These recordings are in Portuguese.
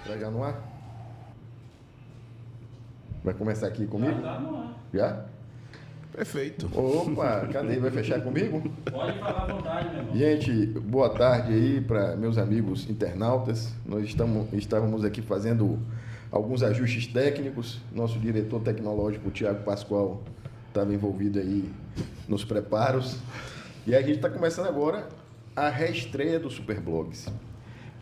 Tá já no ar? Vai começar aqui comigo? Já tá no ar. Já? Perfeito. Opa, cadê? Vai fechar comigo? Pode falar à vontade, meu irmão. Gente, boa tarde aí para meus amigos internautas. Nós estávamos aqui fazendo alguns ajustes técnicos. Nosso diretor tecnológico, Tiago Pascoal, estava envolvido aí nos preparos. E a gente está começando agora a reestreia do Superblogs.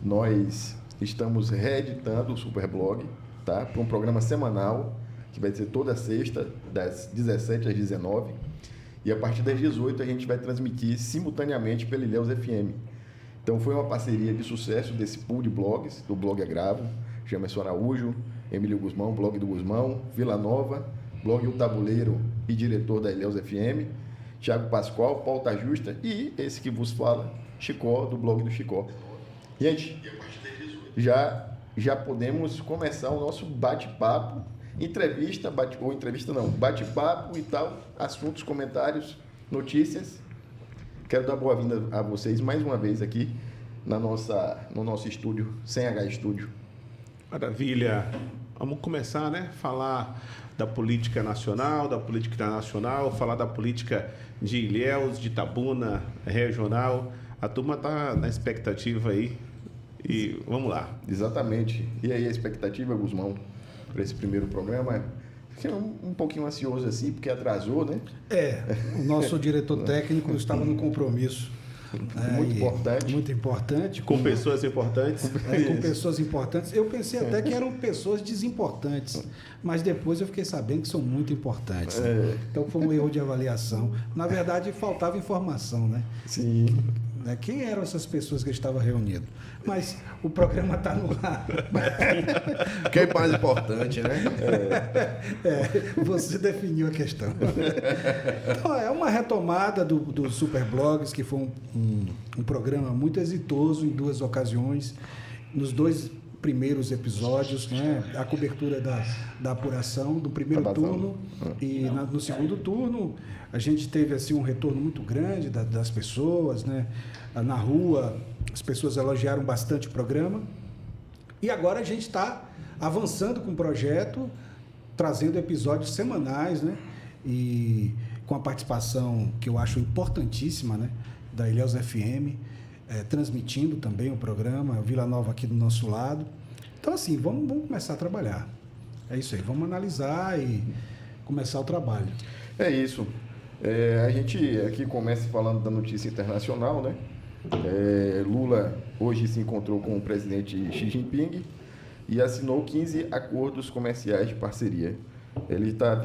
Nós estamos reeditando o Superblog, tá? Para um programa semanal, que vai ser toda sexta, das 17 às 19. E a partir das 18 a gente vai transmitir simultaneamente pela Ilhéus FM. Então foi uma parceria de sucesso desse pool de blogs, do Blog Agravo, Jamerson Araújo, Emílio Guzmão, Blog do Guzmão, Vila Nova, Blog O Tabuleiro e diretor da Ilhéus FM, Tiago Pascoal, Pauta Justa e esse que vos fala, Chicó, do Blog do Chicó. Gente, já podemos começar o nosso bate-papo, bate-papo e tal, assuntos, comentários, notícias. Quero dar boa-vinda a vocês mais uma vez aqui no nosso estúdio, 100H Estúdio. Maravilha. Vamos começar, né? Falar da política nacional, da política internacional, falar da política de Ilhéus, de Itabuna, regional. A turma está na expectativa aí e vamos lá. Exatamente. E aí a expectativa, Guzmão, para esse primeiro programa? Fiquei um pouquinho ansioso assim, porque atrasou, né? O nosso diretor técnico estava no compromisso. Muito importante. Com pessoas importantes. Com pessoas importantes. Eu pensei até que eram pessoas desimportantes, mas depois eu fiquei sabendo que são muito importantes. Então foi um erro de avaliação. Na verdade, faltava informação, né? Sim. Quem eram essas pessoas que estavam reunidas? Mas o programa está no ar. Que é mais importante, né? Você definiu a questão. Então, é uma retomada do Superblogs, que foi um programa muito exitoso em duas ocasiões. Nos dois primeiros episódios, né? A cobertura da apuração do primeiro turno e no segundo turno a gente teve assim um retorno muito grande das pessoas, né? Na rua as pessoas elogiaram bastante o programa e agora a gente está avançando com o projeto, trazendo episódios semanais, né? E com a participação que eu acho importantíssima, né? Da Ilhéus FM, transmitindo também o programa, Vila Nova aqui do nosso lado. Então, assim, vamos começar a trabalhar. É isso aí, vamos analisar e começar o trabalho. É isso. A gente aqui começa falando da notícia internacional, né? Lula hoje se encontrou com o presidente Xi Jinping e assinou 15 acordos comerciais de parceria. Ele está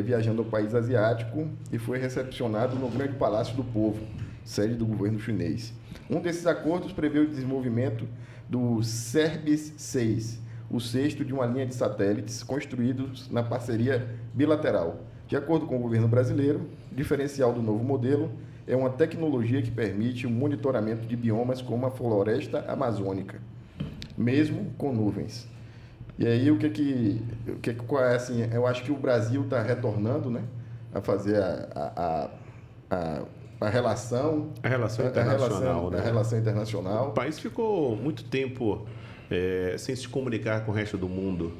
viajando ao país asiático e foi recepcionado no Grande Palácio do Povo, sede do governo chinês. Um desses acordos prevê o desenvolvimento do Cerbis 6, o sexto de uma linha de satélites construídos na parceria bilateral. De acordo com o governo brasileiro, o diferencial do novo modelo é uma tecnologia que permite o monitoramento de biomas como a floresta amazônica, mesmo com nuvens. E aí, assim, eu acho que o Brasil está retornando, né, a fazer a relação internacional. Né? A relação internacional. O país ficou muito tempo sem se comunicar com o resto do mundo.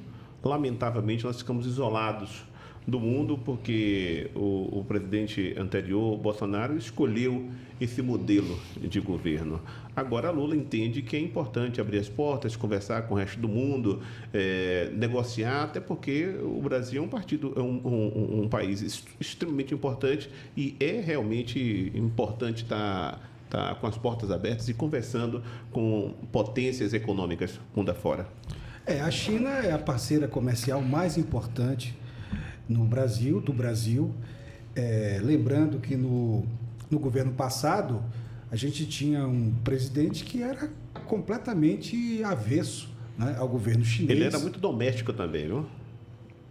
Lamentavelmente, nós ficamos isolados do mundo porque o presidente anterior, Bolsonaro, escolheu esse modelo de governo. Agora, Lula entende que é importante abrir as portas, conversar com o resto do mundo, negociar, até porque o Brasil é um país extremamente importante e é realmente importante estar com as portas abertas e conversando com potências econômicas mundo afora. A China é a parceira comercial mais importante do Brasil. Lembrando que no governo passado a gente tinha um presidente que era completamente avesso, né, ao governo chinês. Ele era muito doméstico também, viu?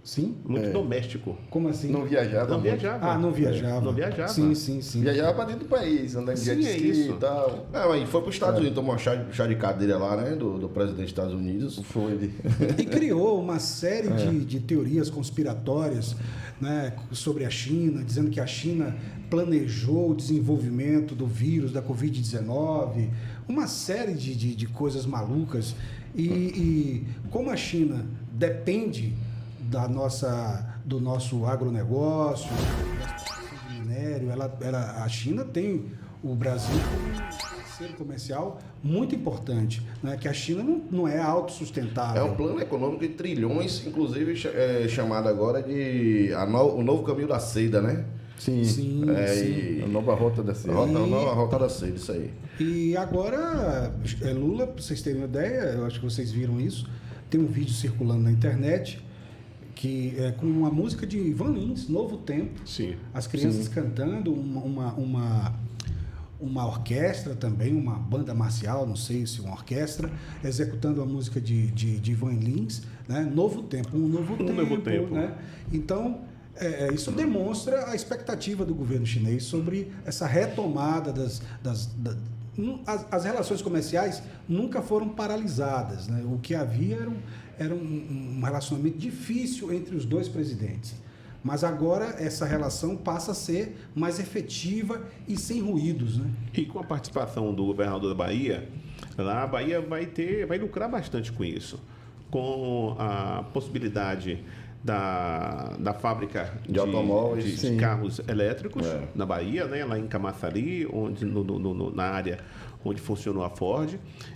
Sim? muito doméstico. Como assim? Não viajava Não muito. viajava. Ah, não viajava. Não viajava. Sim. Viajava para dentro do país, andando de Sim, jet é ski isso. e tal. Não, aí foi para os Estados Unidos, tomou um chá de cadeira lá, né? Do presidente dos Estados Unidos. Foi. E criou uma série de teorias conspiratórias, né, sobre a China, dizendo que a China planejou o desenvolvimento do vírus da Covid-19, uma série de coisas malucas. E como a China depende do nosso agronegócio, do minério, a China tem o Brasil como um parceiro comercial muito importante, né? Que a China não é autossustentável. É um plano econômico de trilhões, inclusive chamado agora de o novo caminho da seda, né? Sim. Sim. A nova rota da seda. A nova rota da seda, isso aí. E agora, Lula, para vocês terem uma ideia, eu acho que vocês viram isso, tem um vídeo circulando na internet que é com uma música de Ivan Lins, Novo Tempo. Sim. As crianças cantando, uma orquestra também, uma banda marcial, não sei se uma orquestra, executando a música de Ivan Lins, né? Novo Tempo, um novo tempo. Né? Então, isso demonstra a expectativa do governo chinês sobre essa retomada as relações comerciais nunca foram paralisadas, né? O que havia era um relacionamento difícil entre os dois presidentes. Mas agora essa relação passa a ser mais efetiva e sem ruídos, né? E com a participação do governador da Bahia, lá a Bahia vai lucrar bastante com isso. Com a possibilidade da fábrica De automóveis, de carros elétricos na Bahia, né, lá em Camaçari, onde, na área onde funcionou a Ford,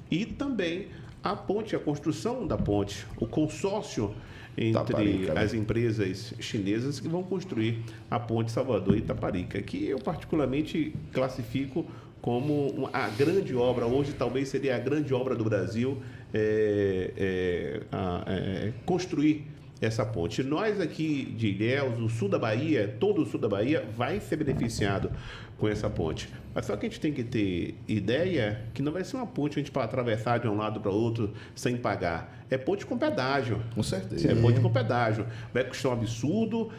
e também a ponte, a construção da ponte, o consórcio entre Itaparica, né? as empresas chinesas que vão construir a ponte Salvador e Itaparica, que eu particularmente classifico como a grande obra, hoje talvez seria a grande obra do Brasil, construir essa ponte. Nós aqui de Ilhéus, o sul da Bahia, todo o sul da Bahia vai ser beneficiado com essa ponte. Mas só que a gente tem que ter ideia que não vai ser uma ponte a gente para atravessar de um lado para o outro sem pagar. É ponte com pedágio. Com certeza. É ponte com pedágio. Vai custar um absurdo,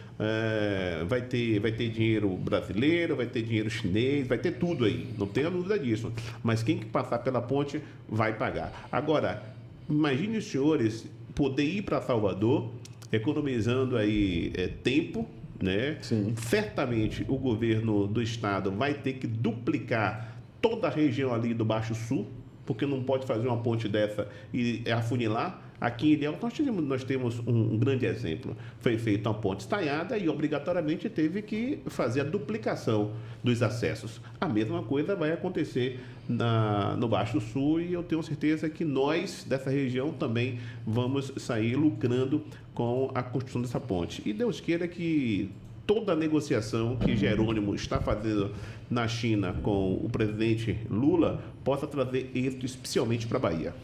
vai ter dinheiro brasileiro, vai ter dinheiro chinês, vai ter tudo aí. Não tenha dúvida disso. Mas quem que passar pela ponte vai pagar. Agora, imagine os senhores poder ir para Salvador, economizando aí tempo, né? Sim. Certamente o governo do estado vai ter que duplicar toda a região ali do Baixo Sul, porque não pode fazer uma ponte dessa e afunilar. Aqui em Ilhéus nós temos um grande exemplo. Foi feita uma ponte estaiada e obrigatoriamente teve que fazer a duplicação dos acessos. A mesma coisa vai acontecer no Baixo Sul e eu tenho certeza que nós, dessa região, também vamos sair lucrando com a construção dessa ponte. E Deus queira que toda a negociação que Jerônimo está fazendo na China com o presidente Lula possa trazer êxito especialmente para a Bahia.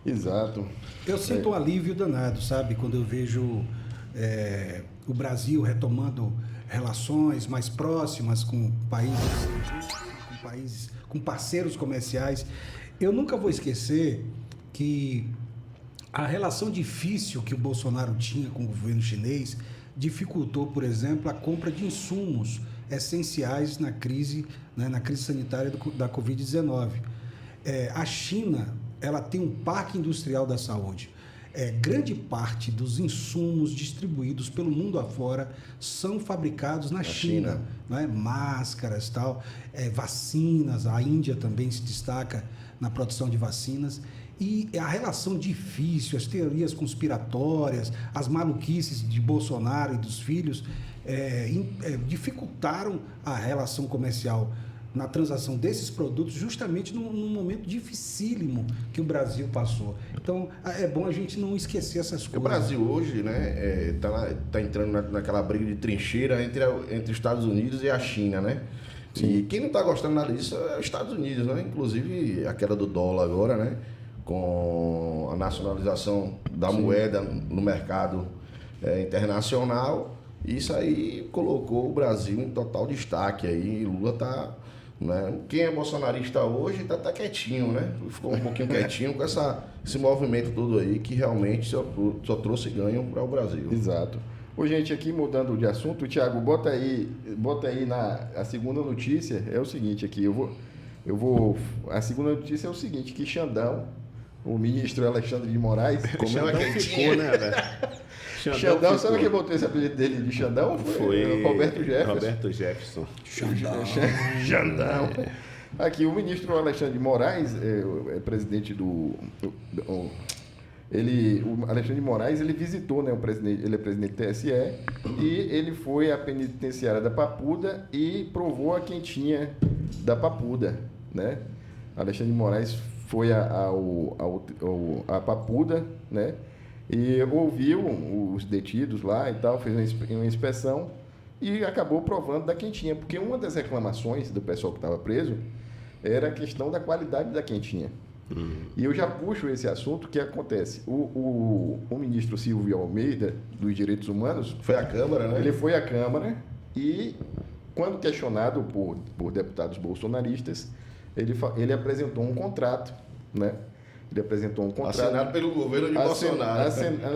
Exato. Eu sinto um alívio danado, sabe? Quando eu vejo o Brasil retomando relações mais próximas com países, com parceiros comerciais. Eu nunca vou esquecer que a relação difícil que o Bolsonaro tinha com o governo chinês dificultou, por exemplo, a compra de insumos essenciais na crise, né, na crise sanitária da Covid-19. A China, ela tem um parque industrial da saúde. Grande parte dos insumos distribuídos pelo mundo afora são fabricados na China. Né? Máscaras, tal, vacinas, a Índia também se destaca na produção de vacinas. E a relação difícil, as teorias conspiratórias, as maluquices de Bolsonaro e dos filhos dificultaram a relação comercial na transação desses produtos justamente num momento dificílimo que o Brasil passou. Então, é bom a gente não esquecer essas coisas. O Brasil hoje, né, tá entrando naquela briga de trincheira entre os Estados Unidos e a China, né? Sim. E quem não está gostando nada disso é os Estados Unidos, né? Inclusive a queda do dólar agora, né? Com a nacionalização da moeda no mercado internacional, isso aí colocou o Brasil em total destaque aí. Lula tá, né? Quem é bolsonarista hoje tá quietinho, né? Ficou um pouquinho quietinho com esse movimento todo aí que realmente só trouxe ganho para o Brasil. Exato. Ô, gente, aqui mudando de assunto, Thiago, bota aí a segunda notícia, é o seguinte aqui, a segunda notícia é o seguinte, que Xandão, o ministro Alexandre de Moraes... Xandão ficou, né, velho? Xandão, sabe quem botou esse apelido dele de Xandão? Foi Roberto Jefferson. Roberto Jefferson. Xandão. Aqui, o ministro Alexandre de Moraes, é presidente o Alexandre de Moraes, ele visitou, né, ele é presidente do TSE, e ele foi à penitenciária da Papuda e provou a quentinha da Papuda, né? Alexandre de Moraes foi a Papuda, né? E ouviu os detidos lá e tal, fez uma inspeção e acabou provando da quentinha, porque uma das reclamações do pessoal que estava preso era a questão da qualidade da quentinha. E eu já puxo esse assunto, que acontece. O ministro Silvio Almeida, dos Direitos Humanos... Foi à Câmara, né? Ele foi à Câmara e, quando questionado por deputados bolsonaristas, ele apresentou um contrato, né? Ele apresentou um contrato... Assinado pelo governo de Bolsonaro.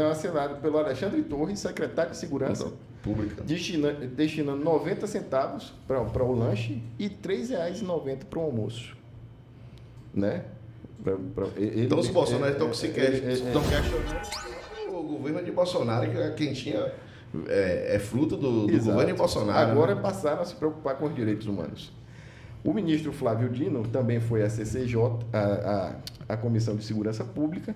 Assinado pelo Alexandre Torres, secretário de Segurança Pública. Destinando 90 centavos para o lanche e R$ 3,90 para o almoço. Né? Então os bolsonaristas estão questionando o governo de Bolsonaro, que a quentinha é fruto do governo de Bolsonaro. Agora né? passaram a se preocupar com os direitos humanos. O ministro Flávio Dino também foi à CCJ, a Comissão de Segurança Pública,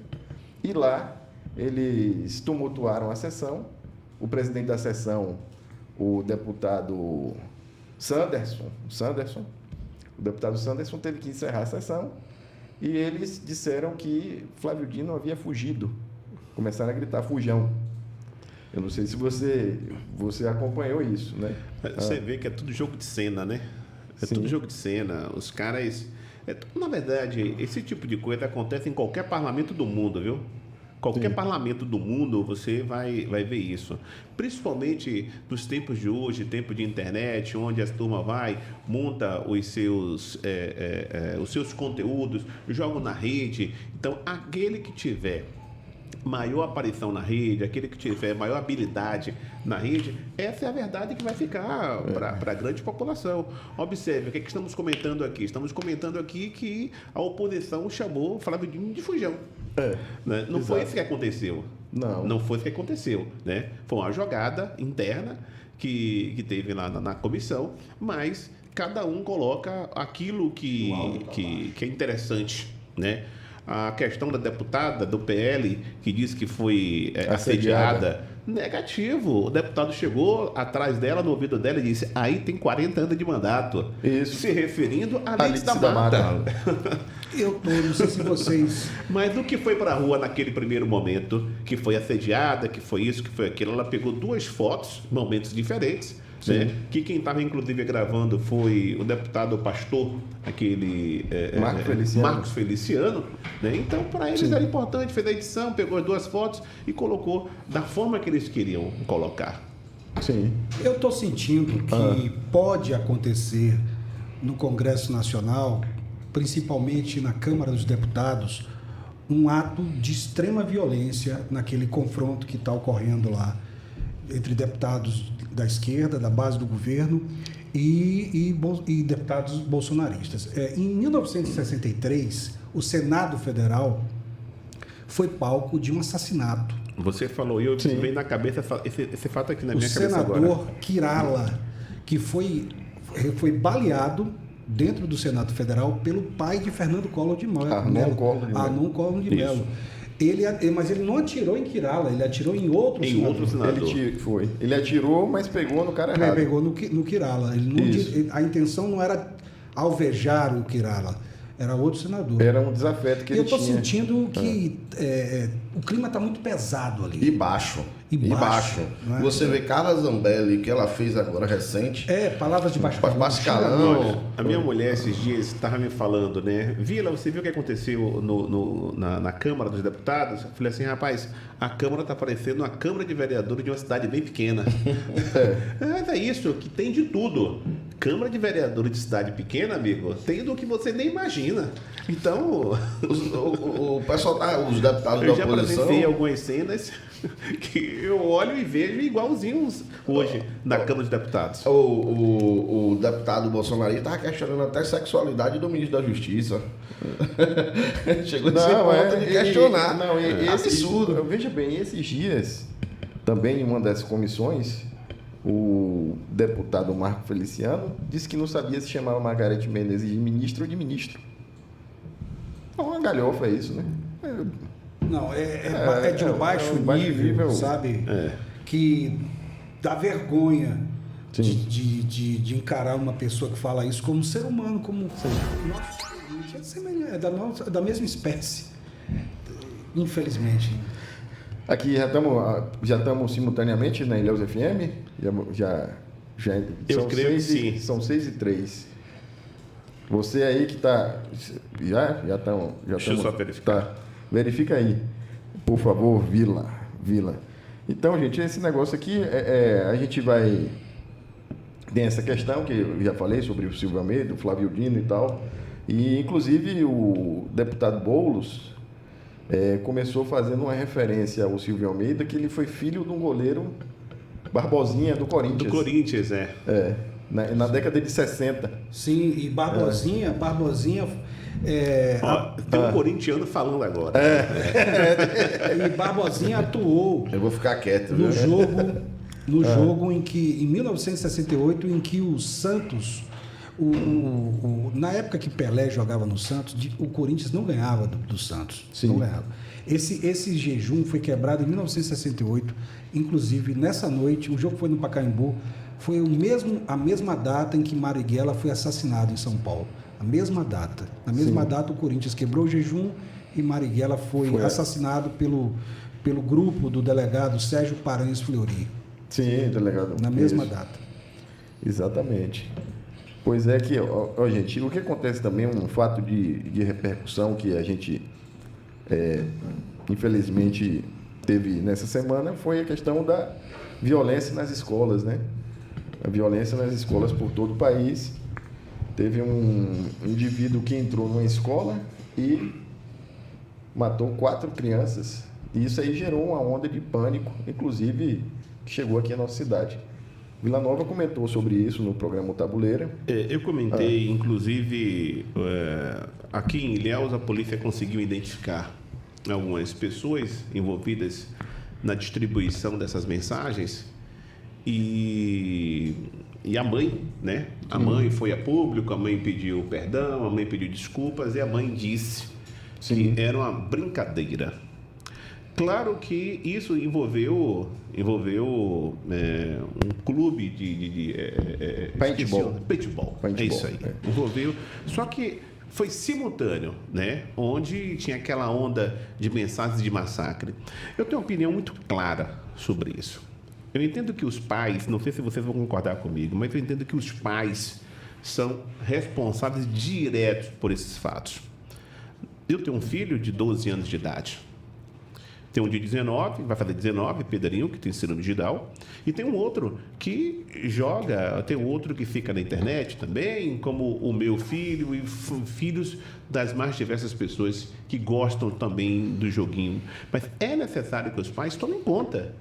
e lá eles tumultuaram a sessão. O presidente da sessão, o deputado Sanderson, o deputado Sanderson teve que encerrar a sessão e eles disseram que Flávio Dino havia fugido. Começaram a gritar, fujão. Eu não sei se você acompanhou isso, né? Você vê que é tudo jogo de cena, né? Sim. Tudo jogo de cena. Os caras... na verdade, esse tipo de coisa acontece em qualquer parlamento do mundo, viu? Qualquer parlamento do mundo, você vai ver isso. Principalmente nos tempos de hoje, tempo de internet, onde a turma monta os seus conteúdos, joga na rede. Então, aquele que tiver maior aparição na rede, aquele que tiver maior habilidade na rede, essa é a verdade que vai ficar para a grande população. Observe, o que estamos comentando aqui? Estamos comentando aqui que a oposição chamou Flávio Dino de fujão. Né? Não foi isso que aconteceu. Não foi isso que aconteceu. Né? Foi uma jogada interna que teve lá na comissão, mas cada um coloca aquilo que é interessante, né? A questão da deputada do PL, que disse que foi assediada, negativo. O deputado chegou atrás dela, no ouvido dela, e disse, aí tem 40 anos de mandato. Isso. Se referindo a Lídice da Mata. Não sei se vocês... Mas o que foi para a rua naquele primeiro momento, que foi assediada, que foi isso, que foi aquilo, ela pegou 2 fotos, momentos diferentes, né? Que quem estava inclusive gravando foi o deputado pastor, aquele Marcos Feliciano, né? Então para eles era importante, fez a edição, pegou as 2 fotos e colocou da forma que eles queriam colocar. Sim. Eu estou sentindo que pode acontecer no Congresso Nacional, principalmente na Câmara dos Deputados, um ato de extrema violência naquele confronto que está ocorrendo lá entre deputados da esquerda, da base do governo e deputados bolsonaristas. Em 1963, o Senado Federal foi palco de um assassinato. Você falou, e eu veio na cabeça esse fato aqui na minha cabeça agora. O senador Quirala, que foi baleado dentro do Senado Federal pelo pai de Fernando Collor de Mello. Arnon Collor de Mello. Mas ele não atirou em Quirala, ele atirou em outro senador. Ele atirou, mas pegou no cara errado. Pegou no Quirala. A intenção não era alvejar o Quirala, era outro senador. Era um desafeto que ele tinha. Eu estou sentindo que o clima está muito pesado ali. E baixo. Né? Você vê Carla Zambelli, que ela fez agora recente. Palavras de baixo calão. A minha mulher esses dias estava me falando, né? Vila, você viu o que aconteceu na Câmara dos Deputados? Eu falei assim, rapaz, a Câmara está parecendo uma Câmara de Vereadores de uma cidade bem pequena. Mas é isso, que tem de tudo. Câmara de Vereadores de cidade pequena, amigo, tem do que você nem imagina. Então, O pessoal os deputados eu da já oposição. presenciei algumas cenas que eu olho e vejo igualzinhos hoje na Câmara de Deputados. O deputado bolsonarista estava questionando até a sexualidade do ministro da Justiça. Chegou nesse ponto de questionar. Absurdo. Veja bem, esses dias, também em uma das comissões, o deputado Marco Feliciano disse que não sabia se chamava Margarete Menezes de ministro ou de ministro. É uma galhofa isso, né? Não, é de um baixo nível, sabe? Que dá vergonha de encarar uma pessoa que fala isso como ser humano, como nosso, é da mesma espécie. Infelizmente. Aqui já estamos simultaneamente na Ilhéus FM? Eu creio que sim. São 6h03. Você aí que está... Já estamos... Deixa eu só verificar. Tá. Verifica aí, por favor, Vila. Então, gente, esse negócio aqui, a gente vai... Tem essa questão que eu já falei sobre o Silvio Almeida, o Flávio Dino e tal. E, inclusive, o deputado Boulos começou fazendo uma referência ao Silvio Almeida, que ele foi filho de um goleiro Barbosinha do Corinthians. Do Corinthians, Na década de 60. Sim, e Barbosinha... Tem um corintiano falando agora. E Barbosinha atuou Eu vou ficar quieto. no viu? jogo em 1968, em que o Santos, na época que Pelé jogava no Santos, o Corinthians não ganhava do Santos. Sim. Não ganhava. Esse jejum foi quebrado em 1968. Inclusive, nessa noite, o jogo foi no Pacaembu, foi a mesma data em que Marighella foi assassinado em São Paulo. A mesma data. Na mesma data, o Corinthians quebrou o jejum e Marighella foi assassinado pelo grupo do delegado Sérgio Paranhos Fleury. Sim, delegado. Na mesma data. Exatamente. Pois é que, gente, o que acontece também, um fato de repercussão que a gente, infelizmente, teve nessa semana, foi a questão da violência nas escolas, né? A violência nas escolas por todo o país. Teve um indivíduo que entrou numa escola e matou 4 crianças. E isso aí gerou uma onda de pânico, inclusive, que chegou aqui à nossa cidade. Vila Nova comentou sobre isso no programa Tabuleira. Eu comentei, inclusive, aqui em Ilhéus, a polícia conseguiu identificar algumas pessoas envolvidas na distribuição dessas mensagens e a mãe, né? A mãe foi a público, a mãe pediu perdão, a mãe pediu desculpas e a mãe disse que era uma brincadeira. Claro que isso envolveu um clube de paintball. É isso aí. Envolveu. Só que foi simultâneo, né? Onde tinha aquela onda de mensagens de massacre. Eu tenho uma opinião muito clara sobre isso. Eu entendo que os pais, não sei se vocês vão concordar comigo, mas eu entendo que os pais são responsáveis diretos por esses fatos. Eu tenho um filho de 12 anos de idade. Tem um de 19, vai fazer 19, Pedrinho, que tem síndrome de Down. E tem um outro que joga, tem um outro que fica na internet também, como o meu filho e filhos das mais diversas pessoas que gostam também do joguinho. Mas é necessário que os pais tomem conta.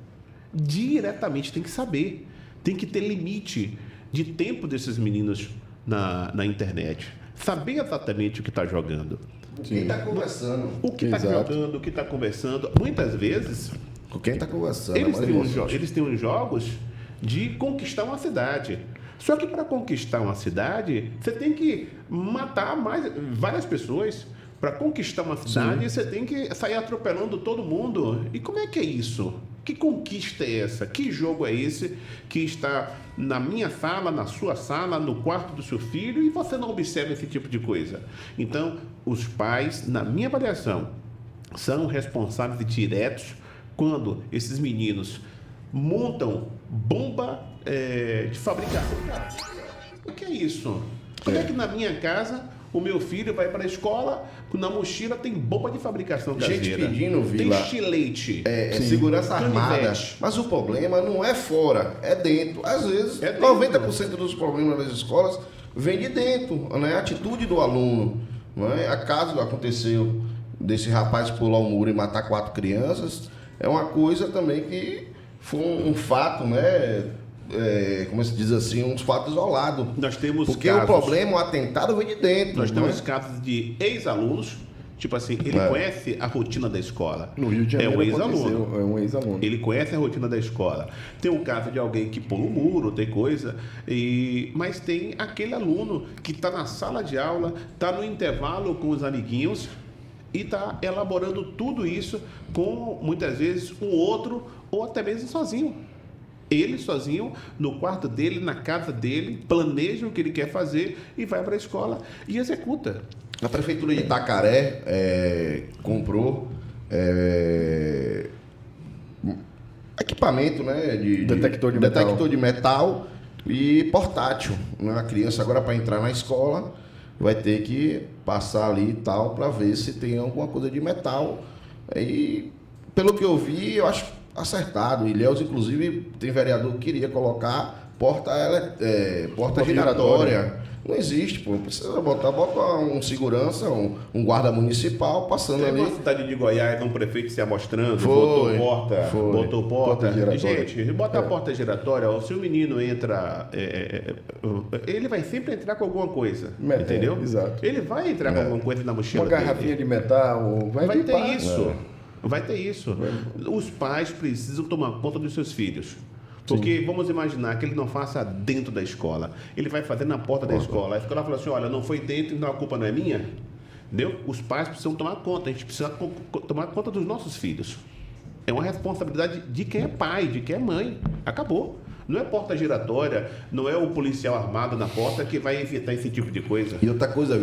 Diretamente tem que saber. Tem que ter limite de tempo desses meninos na internet. Saber exatamente o que está jogando. Quem está conversando? O que está jogando, o que está conversando. Muitas vezes, Com quem está conversando? eles têm uns jogos de conquistar uma cidade. Só que para conquistar uma cidade, você tem que matar várias pessoas. Para conquistar uma cidade, você tem que sair atropelando todo mundo. E como é que é isso? Que conquista é essa? Que jogo é esse que está na minha sala, na sua sala, no quarto do seu filho e você não observa esse tipo de coisa? Então, os pais, na minha avaliação, são responsáveis diretos quando esses meninos montam bomba de fabricação. O que é isso? Como é que na minha casa O meu filho vai para a escola, na mochila tem bomba de fabricação caseira. Gente pedindo, Vila, tem estilete. segurança armada. Canivete. Mas o problema não é fora, é dentro. Às vezes, É dentro. 90% dos problemas das escolas vem de dentro, né? A atitude do aluno. Não é? Acaso aconteceu desse rapaz pular o muro e matar 4 crianças, é uma coisa também que foi um fato, né? Como se diz assim, um fato isolado. Nós temos Porque casos, o problema, o atentado vem de dentro. Nós não temos é? casos de ex-alunos, tipo assim, ele conhece a rotina da escola. No Rio de Janeiro é um ex-aluno. aconteceu, é um ex-aluno. Ele conhece a rotina da escola. Tem um caso de alguém que pula o muro, tem coisa, mas tem aquele aluno que está na sala de aula, está no intervalo com os amiguinhos e está elaborando tudo isso com, muitas vezes, um outro ou até mesmo sozinho. Ele sozinho, no quarto dele, na casa dele, planeja o que ele quer fazer e vai para a escola e executa. A prefeitura de Itacaré comprou equipamento, né, Detector de detector de metal e portátil. Né? A criança agora para entrar na escola vai ter que passar ali e tal para ver se tem alguma coisa de metal. E pelo que eu vi, eu acho acertado. Ilhéus, inclusive, tem vereador que queria colocar porta giratória. Não existe, pô. Precisa bota um segurança, um guarda municipal passando Tem ali. uma cidade de Goiás, um prefeito se amostrando, Foi. botou porta. Porta giratória. Gente, bota a porta giratória, ó, se o menino entra, ele vai sempre entrar com alguma coisa, entendeu? Exato. Ele vai entrar com alguma coisa na mochila Uma garrafinha dele. de metal, Vai ter equipar. isso. Vai ter isso. Os pais precisam tomar conta dos seus filhos. Porque vamos imaginar que ele não faça dentro da escola. Ele vai fazer na porta da escola. A escola fala assim, olha, não foi dentro, então a culpa não é minha. Entendeu? Os pais precisam tomar conta. A gente precisa tomar conta dos nossos filhos. É uma responsabilidade de quem é pai, de quem é mãe. Acabou. Não é porta giratória, não é o policial armado na porta que vai evitar esse tipo de coisa. E outra coisa,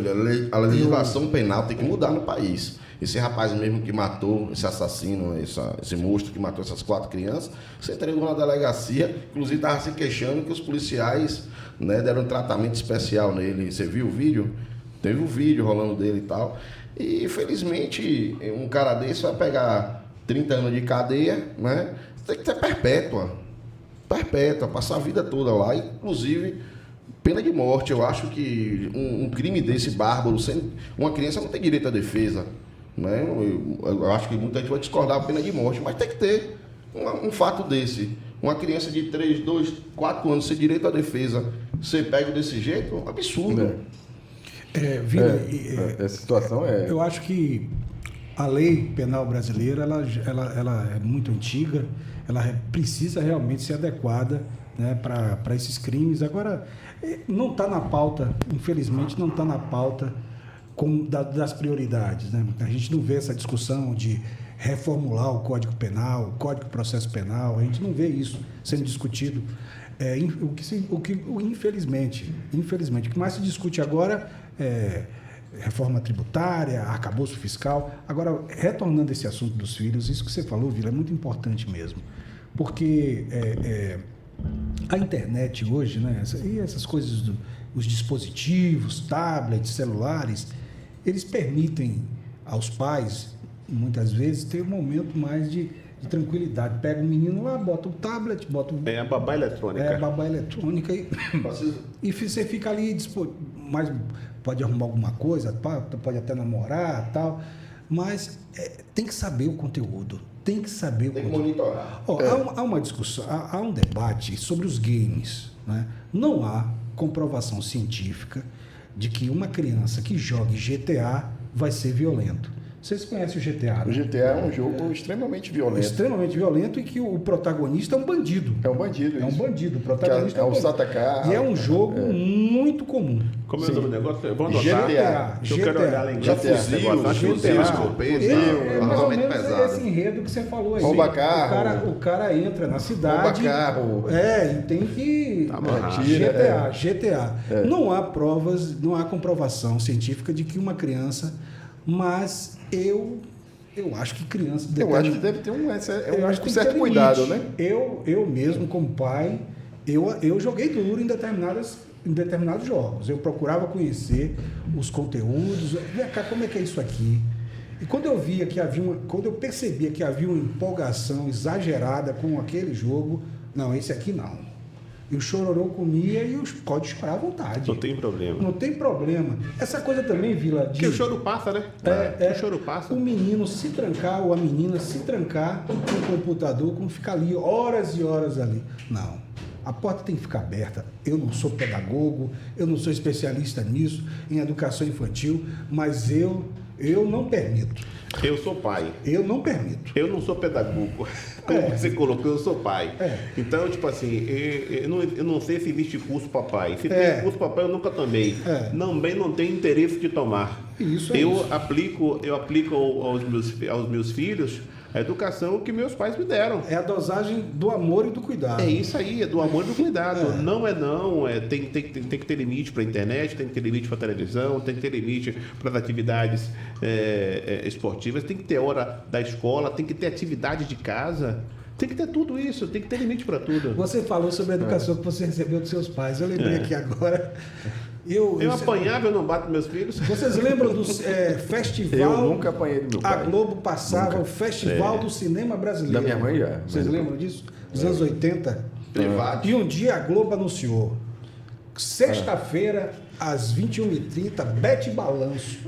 a legislação penal tem que mudar no país. Esse rapaz mesmo que matou, esse assassino, esse monstro que matou essas 4 crianças, você entregou na delegacia, inclusive estava se queixando que os policiais, né, deram um tratamento especial nele. Você viu o vídeo? Teve um vídeo rolando dele e tal. E, infelizmente, um cara desse vai pegar 30 anos de cadeia, né? Tem que ser perpétua, passar a vida toda lá, inclusive pena de morte. Eu acho que um crime desse bárbaro, uma criança não tem direito à defesa, né? Eu acho que muita gente vai discordar da pena de morte, mas tem que ter um fato desse. Uma criança de 3, 2, 4 anos sem direito à defesa ser pego desse jeito, é um absurdo. Vila, Essa situação é... eu acho que a lei penal brasileira ela é muito antiga, ela precisa realmente ser adequada, né, para esses crimes. Agora, não está na pauta, infelizmente, não está na pauta das prioridades. Né? A gente não vê essa discussão de reformular o Código Penal, o Código de Processo Penal, a gente não vê isso sendo discutido. Infelizmente, o que mais se discute agora é reforma tributária, arcabouço fiscal. Agora, retornando esse assunto dos filhos, isso que você falou, Vila, é muito importante mesmo, porque a internet hoje, né, e essas coisas, os dispositivos, tablets, celulares, eles permitem aos pais, muitas vezes, ter um momento mais de tranquilidade. Pega o menino lá, bota o tablet, bota o... É a babá eletrônica. É a babá eletrônica e você fica ali, mas pode arrumar alguma coisa, pode até namorar tal, mas tem que saber o conteúdo. Tem que saber o conteúdo. Monitorar. Há uma discussão, há um debate sobre os games. Né? Não há comprovação científica de que uma criança que jogue GTA vai ser violento. Vocês conhecem o GTA? O GTA é um jogo extremamente violento. Extremamente violento e que o protagonista é um bandido. É um bandido, É um isso. bandido. O protagonista É um bandido. satacar. E é um jogo muito comum. Como é o nome do negócio? Eu vou anotar. GTA. Eu quero olhar lá em Já inglês. fuzil, GTA. escopeta, É mais ou armamento menos pesado. esse enredo que você falou aí. Rouba carro. O cara entra na cidade. Rouba carro. E tem que. Tá amarrado. GTA. Não há provas, não há comprovação científica de que uma criança. Mas eu acho que criança. Eu acho que deve ter um eu acho que tem que certo ter cuidado, limite. né? Eu mesmo, como pai, eu joguei duro em determinadas em determinados jogos. Eu procurava conhecer os conteúdos. Vem cá, como é que é isso aqui? E quando eu via que quando eu percebia que havia uma empolgação exagerada com aquele jogo, não, esse aqui não. E o chororô comia e pode chorar à vontade. Não tem problema. Não tem problema. Essa coisa também, Vila, Porque o choro passa, né? O choro passa. O menino se trancar ou a menina se trancar com o computador, com ficar ali horas e horas ali. Não. A porta tem que ficar aberta. Eu não sou pedagogo, eu não sou especialista nisso, em educação infantil, mas eu não permito. Eu sou pai. Eu não permito. Eu não sou pedagogo. Como você colocou, eu sou pai. Então, tipo assim, eu não sei se existe curso para pai. Se tem curso para pai, eu nunca tomei. Também não tenho interesse de tomar. Isso é eu isso. aplico aos meus filhos a educação que meus pais me deram. É a dosagem do amor e do cuidado. É isso aí, é do amor e do cuidado. Não é não, tem que ter limite para a internet, tem que ter limite para a televisão, tem que ter limite para as atividades esportivas, tem que ter hora da escola, tem que ter atividade de casa, tem que ter tudo isso, tem que ter limite para tudo. Você falou sobre a educação que você recebeu dos seus pais. Eu lembrei aqui agora. Eu apanhava, eu não bato meus filhos. Vocês lembram do festival? Eu nunca apanhei do meu pai. A Globo passava o Festival do Cinema Brasileiro. Da minha mãe já. Vocês lembram disso? Dos anos 80? Privado. E um dia a Globo anunciou, sexta-feira, às 21h30, Bete Balanço.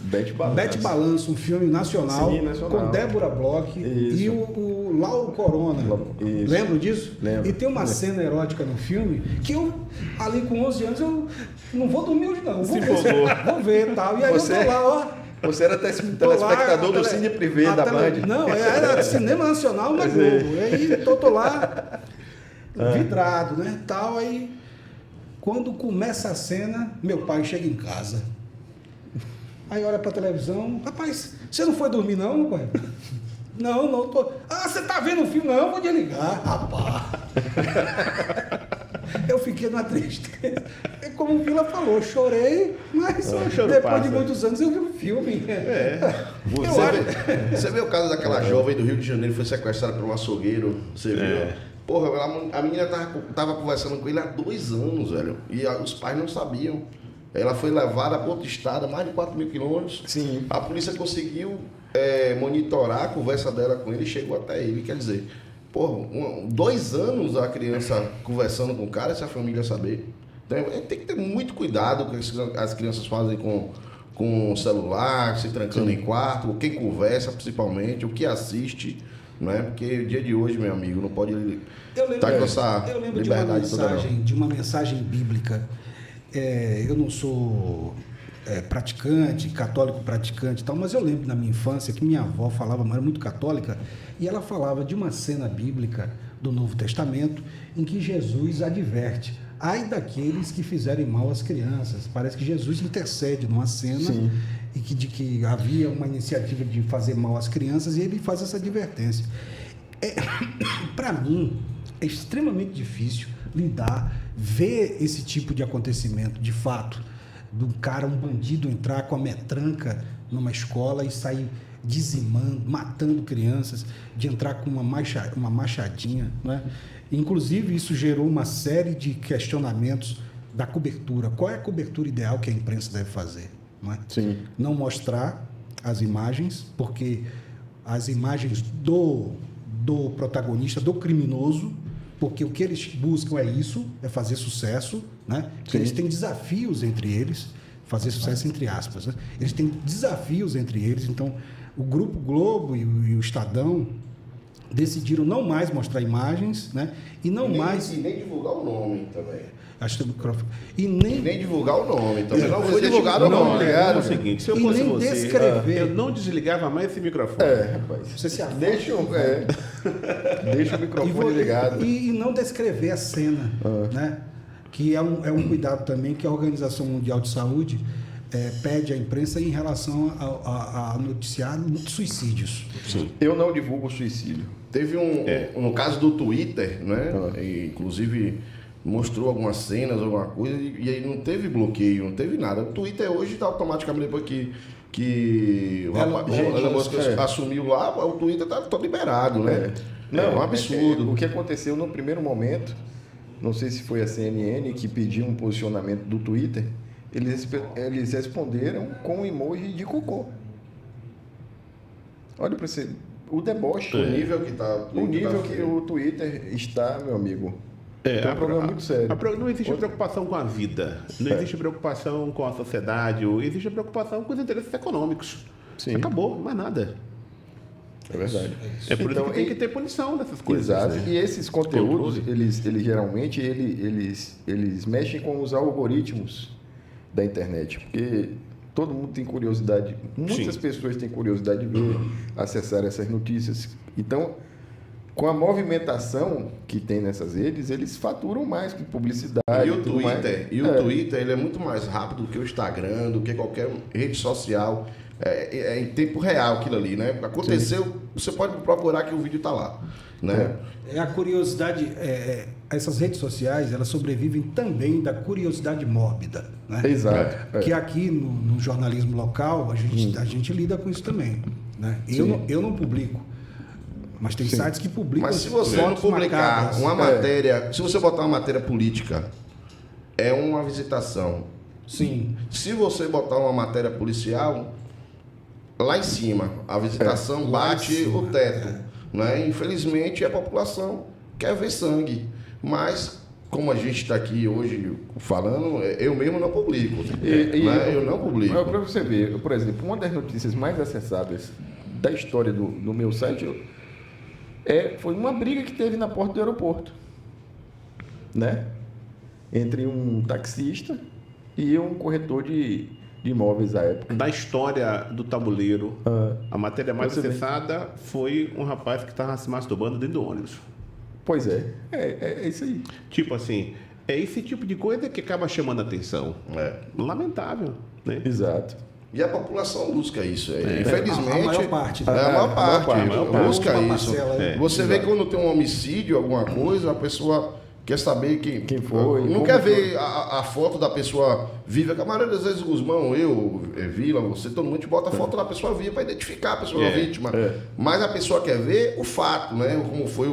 Bete Balanço, um filme nacional, Sim, nacional. com Débora Bloch e o Lauro Corona. Isso. Lembram disso? Lembro. E tem uma cena erótica no filme que eu, ali com 11 anos, eu não vou dormir hoje não. Vou ver e tal. E aí Você- eu tô lá, ó. Você era telespectador do Cine Privé da Band. Não, era Cinema Nacional na Globo. E aí tô lá, vidrado, né? Tal, aí, quando começa a cena, meu pai chega em casa. Aí olha pra televisão, rapaz, você não foi dormir não, pai? Não, tô. Ah, você tá vendo o filme? Não, vou desligar. Rapaz. Eu fiquei numa tristeza. É como o Vila falou, chorei, mas choro depois passa. de muitos anos eu vi o filme. Você vê o caso daquela jovem do Rio de Janeiro que foi sequestrada por um açougueiro, você viu? Porra, a menina tava conversando com ele há 2 anos, velho. E os pais não sabiam. Ela foi levada para outro estado, mais de 4.000 quilômetros. Sim. A polícia conseguiu monitorar a conversa dela com ele e chegou até ele. Quer dizer, porra, 2 anos a criança conversando com o cara, se a família saber. Então, tem que ter muito cuidado com o que as crianças fazem com o celular, se trancando em quarto, quem conversa principalmente, o que assiste. Né? Porque o dia de hoje, meu amigo, não pode estar com essa Eu lembro liberdade toda, não. de uma mensagem bíblica. Eu não sou praticante, católico praticante e tal, mas eu lembro na minha infância que minha avó falava, mas era muito católica, e ela falava de uma cena bíblica do Novo Testamento em que Jesus adverte: ai daqueles que fizerem mal às crianças. Parece que Jesus intercede numa cena. Sim. E de que havia uma iniciativa de fazer mal às crianças, e ele faz essa advertência. Para mim, é extremamente difícil ver esse tipo de acontecimento, de fato, de um bandido entrar com a metranca numa escola e sair dizimando, matando crianças, de entrar com uma machadinha, né? Inclusive, isso gerou uma série de questionamentos da cobertura. Qual é a cobertura ideal que a imprensa deve fazer? Não é? Sim. Não mostrar as imagens, porque as imagens do protagonista, do criminoso, porque o que eles buscam é fazer sucesso, né? Eles têm desafios entre eles, fazer sucesso entre aspas, né? Eles têm desafios entre eles, então o Grupo Globo e o Estadão decidiram não mais mostrar imagens, né? E nem divulgar o nome também. Acho que o microfone. E Nem divulgar o nome também. Não foi Você divulgado o não, nome. ligado. É o seguinte, se eu E fosse nem você, descrever. eu não desligava mais esse microfone. Rapaz. Você se afasta. Deixa o microfone ligado. E não descrever a cena, né? Que é um cuidado também que a Organização Mundial de Saúde pede à imprensa em relação a noticiar suicídios. Sim. Eu não divulgo suicídio. Teve no caso do Twitter, né? E, inclusive mostrou algumas cenas, alguma coisa, e aí não teve bloqueio, não teve nada. O Twitter hoje está automaticamente depois que o Elon Musk assumiu lá, o Twitter está todo liberado, né? Não, é um absurdo. O que aconteceu no primeiro momento, não sei se foi a CNN que pediu um posicionamento do Twitter, eles responderam com um emoji de cocô. Olha para você, o deboche. O nível que tá. O nível que o Twitter está, meu amigo. É um problema muito sério. Não existe preocupação com a vida, não existe preocupação com a sociedade, existe preocupação com os interesses econômicos. Sim. Acabou, mais nada. É verdade. É por Então, isso que tem que ter punição dessas coisas. Exato. Né? E esses conteúdos, eles geralmente eles mexem com os algoritmos da internet, porque todo mundo tem curiosidade, muitas pessoas têm curiosidade de ver, acessar essas notícias. Então, com a movimentação que tem nessas redes, eles faturam mais com publicidade. E o Twitter, ele é muito mais rápido do que o Instagram, do que qualquer rede social. É em tempo real aquilo ali, né? Aconteceu, sim. Você pode procurar que o vídeo está lá, né? É a curiosidade, essas redes sociais, elas sobrevivem também da curiosidade mórbida, né? Exato. Que aqui no jornalismo local, a gente lida com isso também, né? Eu não publico, mas tem sites que publicam. Mas se você não publicar macabras, uma matéria, se você botar uma matéria política, é uma visitação. Sim. Se você botar uma matéria policial, lá em cima, a visitação bate o teto. Né? Infelizmente, a população quer ver sangue. Mas, como a gente está aqui hoje falando, eu mesmo não publico. Eu não publico. Para você ver, por exemplo, uma das notícias mais acessadas da história do meu site foi uma briga que teve na porta do aeroporto, né? Entre um taxista e um corretor de imóveis à época. Da história do tabuleiro, a matéria mais acessada foi um rapaz que estava se masturbando dentro do ônibus. Pois é isso aí. Tipo assim, é esse tipo de coisa que acaba chamando a atenção. Lamentável, né? Exato. E a população busca isso. Infelizmente, a maior parte. A maior parte busca isso. Você vê Exato. Quando tem um homicídio, alguma coisa, a pessoa quer saber quem foi. Não quer ver a foto da pessoa viva. A maioria das vezes, Guzmão, Vila, você, todo mundo bota a foto da pessoa viva para identificar a pessoa vítima. Mas a pessoa quer ver o fato, né? Como foi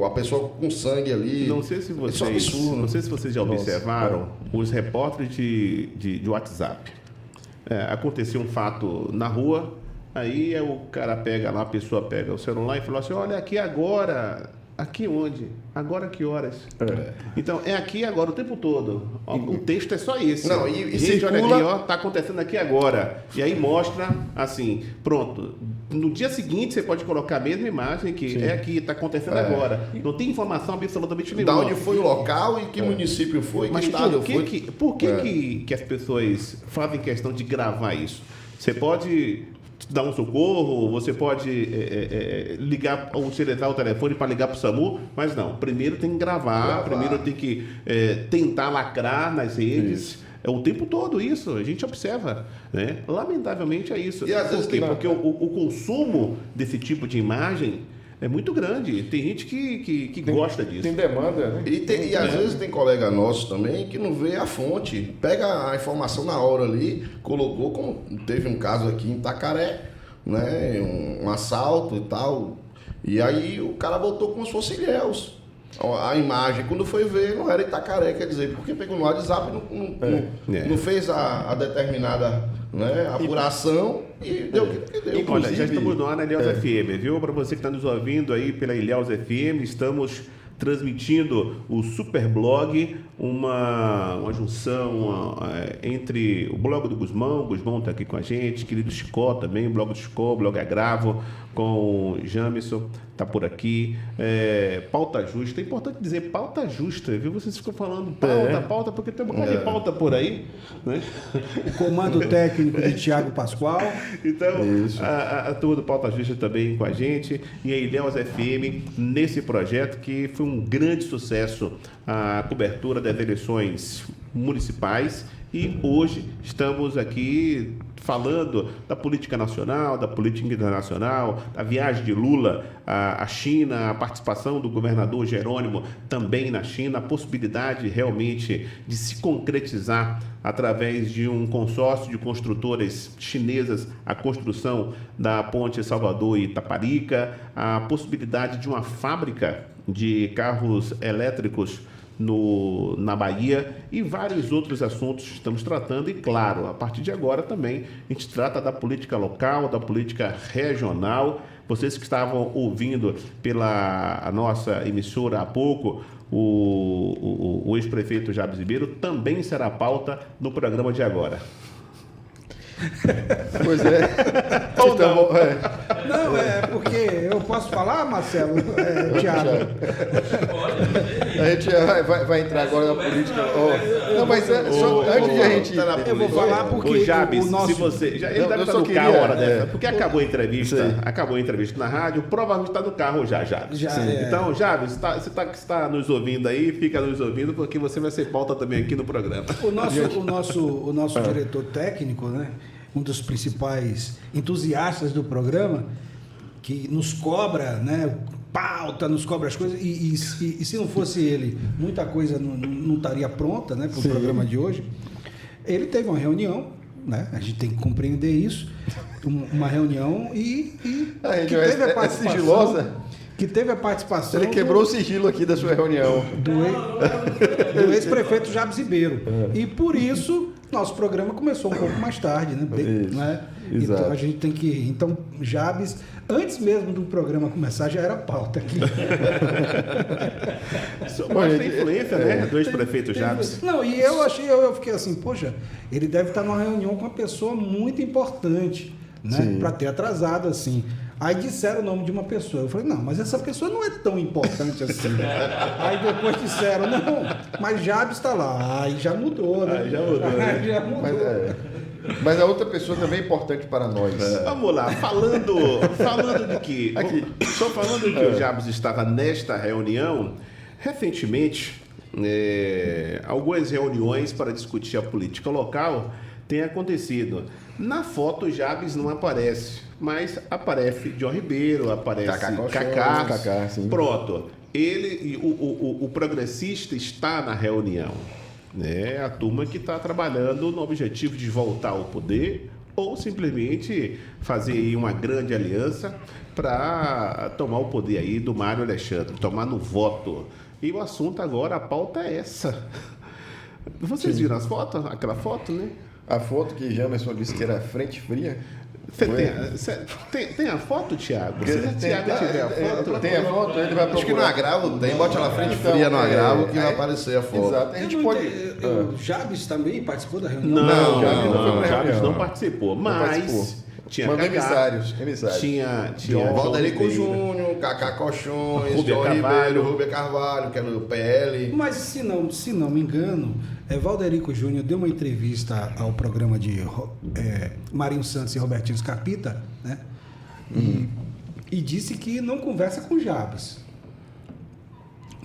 a pessoa com sangue ali. Não sei se vocês já observaram os repórteres de WhatsApp. Aconteceu um fato na rua, aí o cara pega lá, a pessoa pega o celular e fala assim, olha aqui agora. Aqui onde? Agora que horas? Então, é aqui agora o tempo todo. O texto é só esse. Não, e gente, circula... olha aqui, ó, tá acontecendo aqui agora. E aí mostra, assim, pronto. No dia seguinte, você pode colocar a mesma imagem que é aqui, tá acontecendo agora. Não tem informação absolutamente nenhuma. Da onde foi o local e que município foi, que estado foi. Por que as pessoas fazem questão de gravar isso? Você pode dar um socorro, você pode ligar, utilizar o telefone para ligar para o SAMU, mas não, primeiro tem que gravar, primeiro tem que tentar lacrar nas redes. É o tempo todo isso, a gente observa, né? Lamentavelmente é isso. E às vezes Porque o consumo desse tipo de imagem é muito grande. Tem gente que gosta disso. Tem demanda, né? E às vezes tem colega nosso também que não vê a fonte. Pega a informação na hora ali, colocou, como teve um caso aqui em Itacaré, né? Um assalto e tal. E aí o cara botou como se fosse Ilhéus. A imagem, quando foi ver, não era Itacaré, quer dizer, porque pegou no WhatsApp e não fez a determinada apuração e deu o que deu. Olha, já estamos no ar na Ilhéus FM, viu? Para você que está nos ouvindo aí pela Ilhéus FM, estamos transmitindo o Superblog, uma junção entre o blog do Guzmão, o Guzmão está aqui com a gente, querido Chicó também, o blog do Chicó, o blog Agravo, com o Jamison, está por aqui, pauta justa, é importante dizer pauta justa, viu? Vocês ficam falando pauta, porque tem um bocado de pauta por aí, né? O comando técnico de Thiago Pascoal. Então, a turma do Pauta Justa também com a gente, e a Ilhéus FM nesse projeto que foi um grande sucesso, a cobertura das eleições municipais, e hoje estamos aqui falando da política nacional, da política internacional, da viagem de Lula à China, a participação do governador Jerônimo também na China, a possibilidade realmente de se concretizar através de um consórcio de construtoras chinesas a construção da ponte Salvador e Itaparica, a possibilidade de uma fábrica de carros elétricos na Bahia e vários outros assuntos que estamos tratando. E, claro, a partir de agora também a gente trata da política local, da política regional. Vocês que estavam ouvindo pela nossa emissora há pouco, o ex-prefeito Jabes Ribeiro também será pauta no programa de agora. Pois é. Ou Então, não. Não, é porque eu posso falar, Marcelo, Thiago? A gente vai entrar agora na política. Não, mas só antes de a gente. Eu vou falar porque Ô, Jabes, o nosso... se você. Ele Não, deve eu estar só no queria, carro a hora dessa. é. Porque acabou a entrevista. Sei. Acabou a entrevista na rádio. Provavelmente está no carro já, Jabes. Já, é. Então, Jabes, você está nos ouvindo aí, fica nos ouvindo, porque você vai ser pauta também aqui no programa. O nosso diretor técnico, né, um dos principais entusiastas do programa, que nos cobra, né, pauta, nos cobra as coisas, e se não fosse ele, muita coisa não estaria pronta, né, para o programa de hoje. Ele teve uma reunião, né, a gente tem que compreender isso, uma reunião A reunião é sigilosa? que teve a participação Ele quebrou o sigilo aqui da sua reunião. do ex-prefeito Jabes Ribeiro. E por isso, nosso programa começou um pouco mais tarde, né? Isso, Né? exato. Então a gente tem que. Então, Jabes, antes mesmo do programa começar, já era pauta aqui. Mostra a influência, né, do ex-prefeito Jabes. Não, e eu fiquei assim, poxa, ele deve estar numa reunião com uma pessoa muito importante, né? Para ter atrasado assim. Aí disseram o nome de uma pessoa. Eu falei, não, mas essa pessoa não é tão importante assim. Aí depois disseram, não, mas Jabes está lá. Aí já mudou, né? Aí já mudou, né? Aí já mudou. Mas a outra pessoa também é importante para nós. Vamos lá, falando de que. Só falando que o Jabes estava nesta reunião, recentemente, algumas reuniões para discutir a política local têm acontecido. Na foto, o Jabes não aparece, mas aparece João Ribeiro, aparece Cacá. Sim. Pronto. O progressista está na reunião. Né? A turma que está trabalhando no objetivo de voltar ao poder ou simplesmente fazer aí uma grande aliança para tomar o poder aí do Mário Alexandre, tomar no voto. E o assunto agora, a pauta é essa. Vocês viram as fotos? Aquela foto, né? A foto que Jamerson disse que era frente fria. Tem a foto, Thiago? Se o Thiago tiver a foto... Tem a foto, ele vai procurar. Acho que no agravo tem, bote ela frente Então, fria no agravo que vai aparecer a foto. Exato. A gente pode. Jabes também participou da reunião? Não, Jabes não foi pra Jabes reunião. não participou, mas tinha Mandou Cacá, emissários. tinha João Valderico Ribeiro. Júnior, Cacá Colchões, Rúbia João Carvalho. Ribeiro, Rúbia Carvalho, que é do PL. Mas se não me engano, Valderico Júnior deu uma entrevista ao programa de Marinho Santos e Robertinho Scarpita, né? E disse que não conversa com Jabes.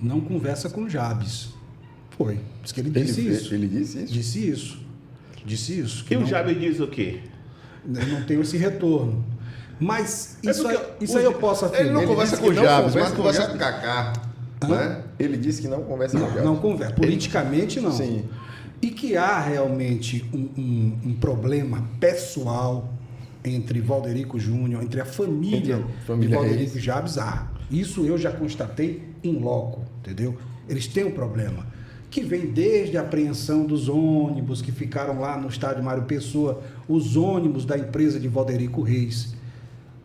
Não conversa com Jabes. Foi. Diz que ele disse isso. Ele disse isso? Disse isso. Que E o não- Jabes diz o quê? não tenho esse retorno. Mas É isso porque aí eu posso afirmar. Ele não conversa disse com o que não Jabes, conversa mas com conversa o com o Cacá. Né? Ele disse que não conversa com o Não conversa. Politicamente, não. Sim. E que há realmente um problema pessoal entre Valderico Júnior, entre a família, Entre a família de Valderico Reis. Jabes. Isso eu já constatei em loco, entendeu? Eles têm um problema que vem desde a apreensão dos ônibus que ficaram lá no estádio Mário Pessoa, os ônibus da empresa de Valderico Reis,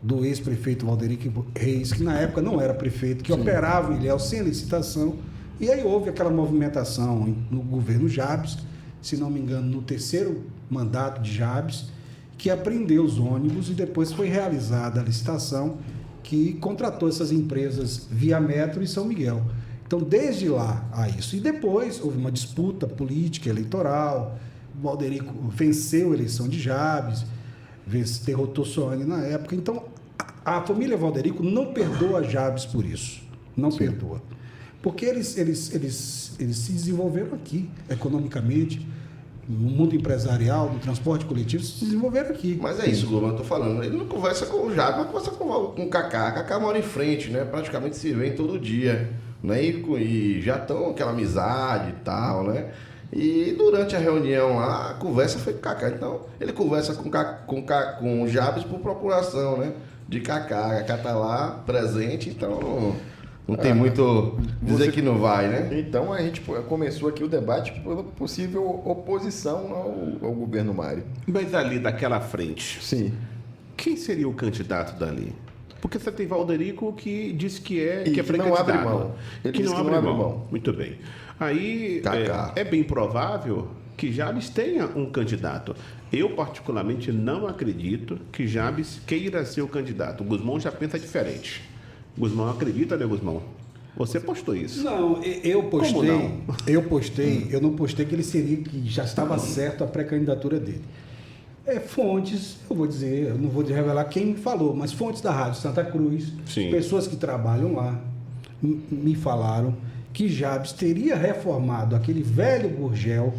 do ex-prefeito Valderico Reis, que na época não era prefeito, que operava em Ilhéus sem licitação. E aí houve aquela movimentação no governo Jabes, se não me engano, no terceiro mandato de Jabes, que apreendeu os ônibus e depois foi realizada a licitação que contratou essas empresas Via Metro e São Miguel. Então, desde lá há isso. E depois houve uma disputa política, eleitoral, Valderico venceu a eleição de Jabes, derrotou Soane na época. Então, a família Valderico não perdoa Jabes por isso. Não perdoa. Porque eles se desenvolveram aqui, economicamente, no mundo empresarial, no transporte coletivo, se desenvolveram aqui. Mas é isso, Goma, eu tô falando. Ele não conversa com o Jabes, mas conversa com o Cacá. Cacá mora em frente, né? Praticamente se vê todo dia. Né? E já estão aquela amizade e tal, né? E durante a reunião lá, a conversa foi com o Cacá. Então, ele conversa com o Jabes por procuração, né? De Cacá. Cacá tá lá, presente, então Não tem muito dizer que não vai, né? Então a gente começou aqui o debate pela possível oposição ao governo Mário. Mas ali daquela frente, Sim. quem seria o candidato dali? Porque você tem Valderico que diz que é E que não pré-candidato. abre mão. Ele Que diz não que abre não abre mão. mão. Muito bem. Aí Cacá. é bem provável que Jabes tenha um candidato. Eu, particularmente, não acredito que Jabes queira ser o candidato. O Guzmão já pensa diferente. Guzmão acredita, né, Guzmão? Você postou isso. Não, eu postei. Como não? Eu não postei que ele seria, que já estava certo a pré-candidatura dele. Fontes, eu vou dizer, eu não vou revelar quem falou, mas fontes da Rádio Santa Cruz, Sim. pessoas que trabalham lá, me falaram que Jabes teria reformado aquele velho Gurgel,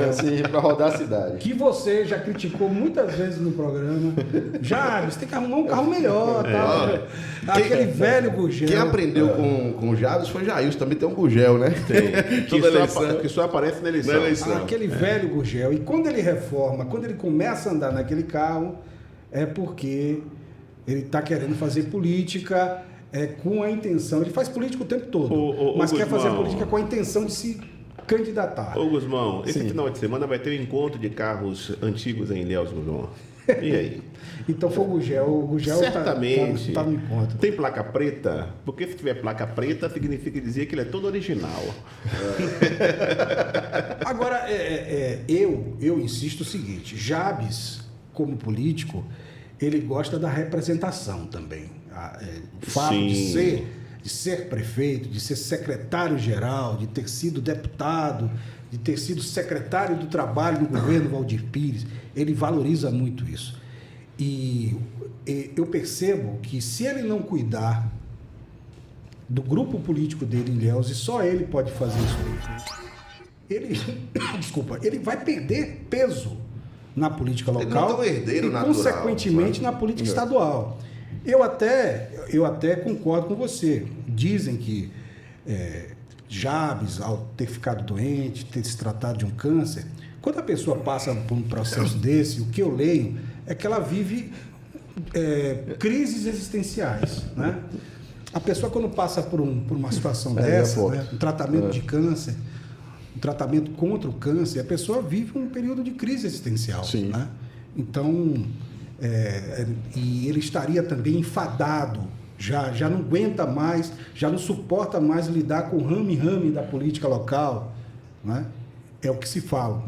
Assim, para rodar a cidade. que você já criticou muitas vezes no programa. Jabes, tem que arrumar um carro melhor, tá? Aquele velho Gurgel. Quem aprendeu com o Jabes foi Jailson, também tem um Gurgel, né? Tem. Toda eleição. Que só aparece na eleição. Na eleição. Aquele velho Gurgel. E quando ele reforma, quando ele começa a andar naquele carro, é porque ele está querendo fazer política com a intenção. Ele faz política o tempo todo, mas quer fazer política com a intenção de se candidatar. Ô, Guzmão, esse final de semana vai ter um encontro de carros antigos em Ilhéus, Guzmão. E aí? Então foi o Gurgel. O Gurgel Certamente. tá no encontro. Tem placa preta? Porque se tiver placa preta, significa dizer que ele é todo original. Agora, eu insisto o seguinte: Jabes, como político, ele gosta da representação também. O fato de ser prefeito, de ser secretário-geral, de ter sido deputado, de ter sido secretário do trabalho no governo Valdir Pires, ele valoriza muito isso. E eu percebo que se ele não cuidar do grupo político dele em Ilhéus, e só ele pode fazer isso, ele vai perder peso na política Ele não local tem um herdeiro e, natural, consequentemente, na política estadual. Eu até concordo com você. Dizem que Jabes, ao ter ficado doente, ter se tratado de um câncer, quando a pessoa passa por um processo desse, o que eu leio é que ela vive crises existenciais, né? A pessoa, quando passa por uma situação dessa, né, um tratamento de câncer, um tratamento contra o câncer, a pessoa vive um período de crise existencial. Sim. Né? Então, e ele estaria também enfadado, já não aguenta mais, já não suporta mais lidar com o rame-rame da política local. Né? É o que se fala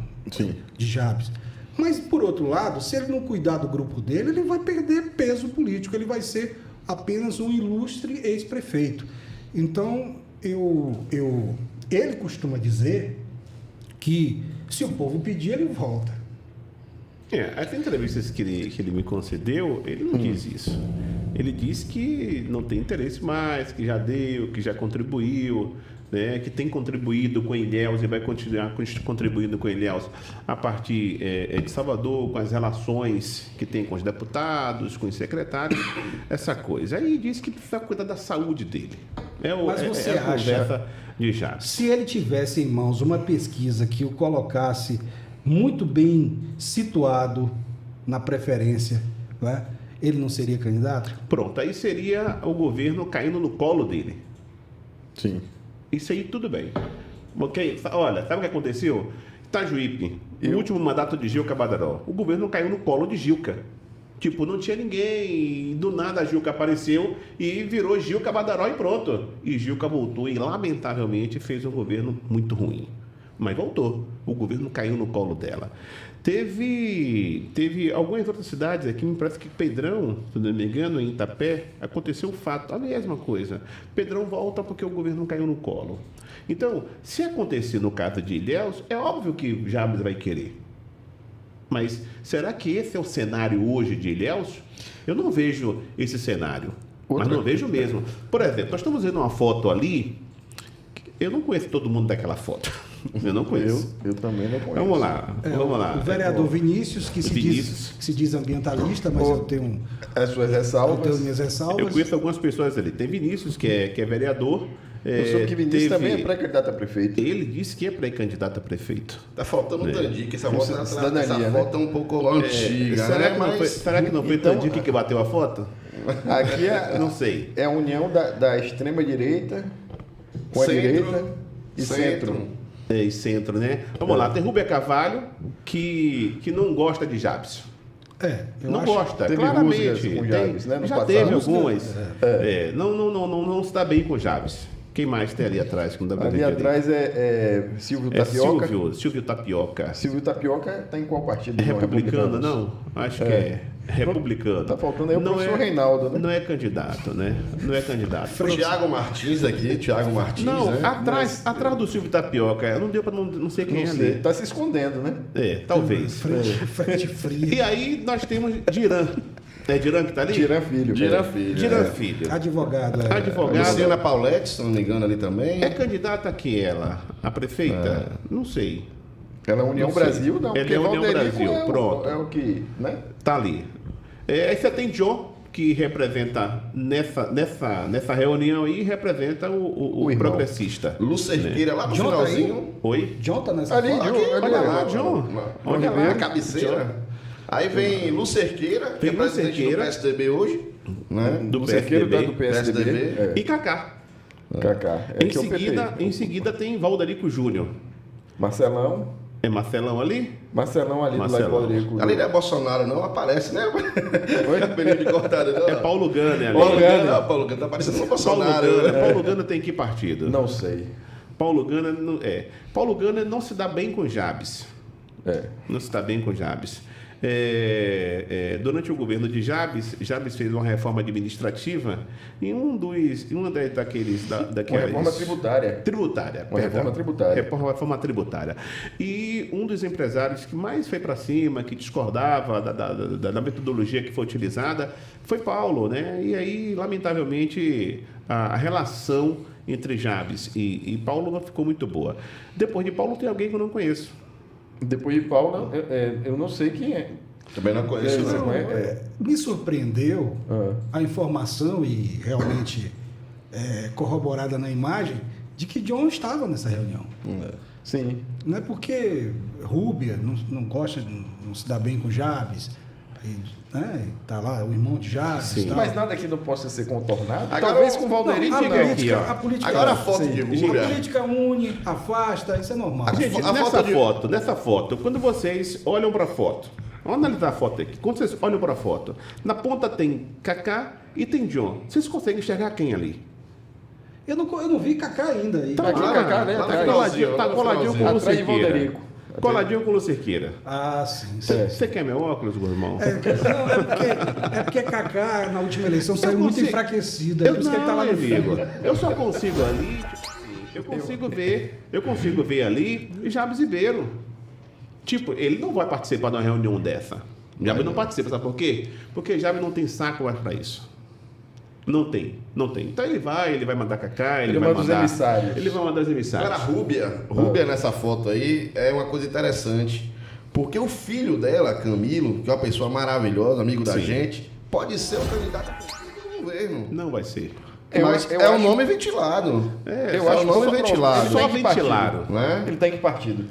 de Jabes. Mas, por outro lado, se ele não cuidar do grupo dele, ele vai perder peso político, ele vai ser apenas um ilustre ex-prefeito. Então, ele costuma dizer que se o povo pedir, ele volta. As entrevistas que ele me concedeu, ele não diz isso. Ele diz que não tem interesse mais, que já deu, que já contribuiu, né, que tem contribuído com Ilhéus e vai continuar contribuindo com Ilhéus a partir de Salvador, com as relações que tem com os deputados, com os secretários, essa coisa. Aí diz que precisa cuidar da saúde dele. Mas você a conversa de Jabes. Se ele tivesse em mãos uma pesquisa que o colocasse muito bem situado na preferência, né, ele não seria candidato? Pronto, aí seria o governo caindo no colo dele. Sim. Isso aí tudo bem. Ok? Olha, sabe o que aconteceu? Itajuípe, o último mandato de Gilca Badaró. O governo caiu no colo de Gilca. Tipo, não tinha ninguém, do nada a Gilca apareceu e virou Gilca Badaró e pronto. E Gilca voltou e, lamentavelmente, fez um governo muito ruim. Mas voltou. O governo caiu no colo dela. Teve algumas outras cidades aqui, me parece que Pedrão, se não me engano, em Itapé, aconteceu o fato, a mesma coisa. Pedrão volta porque o governo caiu no colo. Então, se acontecer no caso de Ilhéus, é óbvio que Jabes vai querer. Mas será que esse é o cenário hoje de Ilhéus? Eu não vejo esse cenário. Mas não vejo mesmo. Por exemplo, nós estamos vendo uma foto ali, eu não conheço todo mundo daquela foto. Eu não conheço. Eu também não conheço. Vamos lá. O vereador Vinícius, que se diz ambientalista, mas eu tenho as suas ressalvas. Eu tenho minhas ressalvas. Eu conheço algumas pessoas ali. Tem Vinícius, que é vereador. Eu soube que Vinícius também é pré-candidato a prefeito. Ele disse que é pré-candidato a prefeito. Tá faltando um Tandic, que essa foto cidadania, é um pouco antiga. Será né? que não foi Tandic que bateu a foto? Aqui Não sei. é a união da extrema-direita com a Centro, direita e centro. E centro, né? Vamos lá, tem Rúbia Carvalho, que não gosta de Jabs. Eu Não acho- gosta, teve claramente. músicas com Jabs, né, no Já passado. teve algumas. Não se dá bem com Jabs. Quem mais tem ali atrás? Que não dá pra Ali ver atrás é Silvio direito? Tapioca. Silvio Tapioca. Silvio Tapioca está em qual partido? É Não, republicano, republicanos. não? Acho que é republicano. Tá faltando aí o Não professor Reinaldo, né? Não é candidato, né? Não é candidato. Tiago Martins aqui, Tiago Martins, Não, né? atrás do Silvio Tapioca, não deu para não sei quem Não é sei, ali. tá se escondendo, né? É, talvez. Frente fria. E aí nós temos Diran. É Diran que tá ali? Tiran Filho. Dira Filho. Diran Filho. Advogado. Advogado. Luciana Paulette, se não me engano, ali também. É candidata aqui ela? A prefeita? Não sei. Ela é União Não sei. Brasil, não. Ela é porque União Valderico Brasil, pronto. É o que, né? Tá ali. Aí você tem John, que representa nessa reunião aí, representa o irmão. progressista. Lucerqueira lá no John tá aí? finalzinho. Oi? John tá nessa Ali, foto? John, ali, Olha lá, ó. John. Olha Olha lá, lá, a cabeceira. Aí vem Lucerqueira, que Tem é presidente do Lucerqueira. PSDB hoje. Né? Do O Cerqueiro tá do PSDB. PSDB. É. E Kaká. Kaká. É que é o PT. Em seguida tem Valderico Júnior. Marcelão. É Marcelão ali? Marcelão ali Marcelão. do lado do Valderico. Ali não é Bolsonaro, não aparece, né? Oi, período de cortado, não. É Paulo Gana ali. Paulo Gana. Não, Paulo Gana tá parecendo um Bolsonaro. Paulo Gana tem que partido? Não sei. Paulo Gana Paulo Gana não se dá bem com Jabs. É. Não se dá bem com Jabs. Durante o governo de Jabs fez uma reforma administrativa e daqueles Uma reforma tributária. tributária. Uma reforma tributária. Reforma tributária. E um dos empresários que mais foi para cima, que discordava da metodologia que foi utilizada, foi Paulo, né? E aí, lamentavelmente, a relação entre Jabs e Paulo não ficou muito boa. Depois de Paulo tem alguém que eu não conheço. Depois de Paulo, eu não sei quem é. Também não conheço, Você não. conhece? Me surpreendeu Ah. a informação e realmente corroborada na imagem de que John estava nessa reunião. Sim. Não é porque Rúbia não gosta, não se dá bem com Jabs, né? Tá lá o irmão de Jabs. Sim. Tal. Mas nada que não possa ser contornado. Agora, Talvez com o Valderico. a fica política, aqui, ó. a política, Agora a foto de a Rúbia. política une, afasta, isso é normal. Gente, A nessa foto, quando vocês olham para a foto, vamos analisar a foto aqui. Quando vocês olham para a foto, na ponta tem Kaká e tem John. Vocês conseguem enxergar quem ali? Eu não vi Kaká ainda. E- Tá aqui, lá, Kaká, né? lá no Atrás. finalzinho, Tá lá no coladinho com o Atrás de Lucerqueira. Valderico. Coladinho com o Lucerqueira. Ah, sim. Você quer meu óculos, meu irmão? É porque Kaká, na última eleição, saiu muito consigo- enfraquecido. É por isso que ele tá lá no amigo. fundo. Eu só consigo ali, tipo assim, eu consigo ver ali Jabs Ribeiro. Tipo, ele não vai participar de uma reunião dessa. Jabs não participa, sabe por quê? Porque Jabs não tem saco mais para isso. Não tem. Então ele vai mandar Kaká, ele vai manda os mandar emissários. Ele vai mandar os emissários. Agora, a Rúbia nessa foto aí é uma coisa interessante. Porque o filho dela, Camilo, que é uma pessoa maravilhosa, amigo da Sim. gente, pode ser o candidato a presidente do governo. Não vai ser. Mas eu é um acho- nome ventilado. Eu é acho um nome só- ventilado. Só Ele tá em que partido? ventilaram. Né? Ele está em que partido?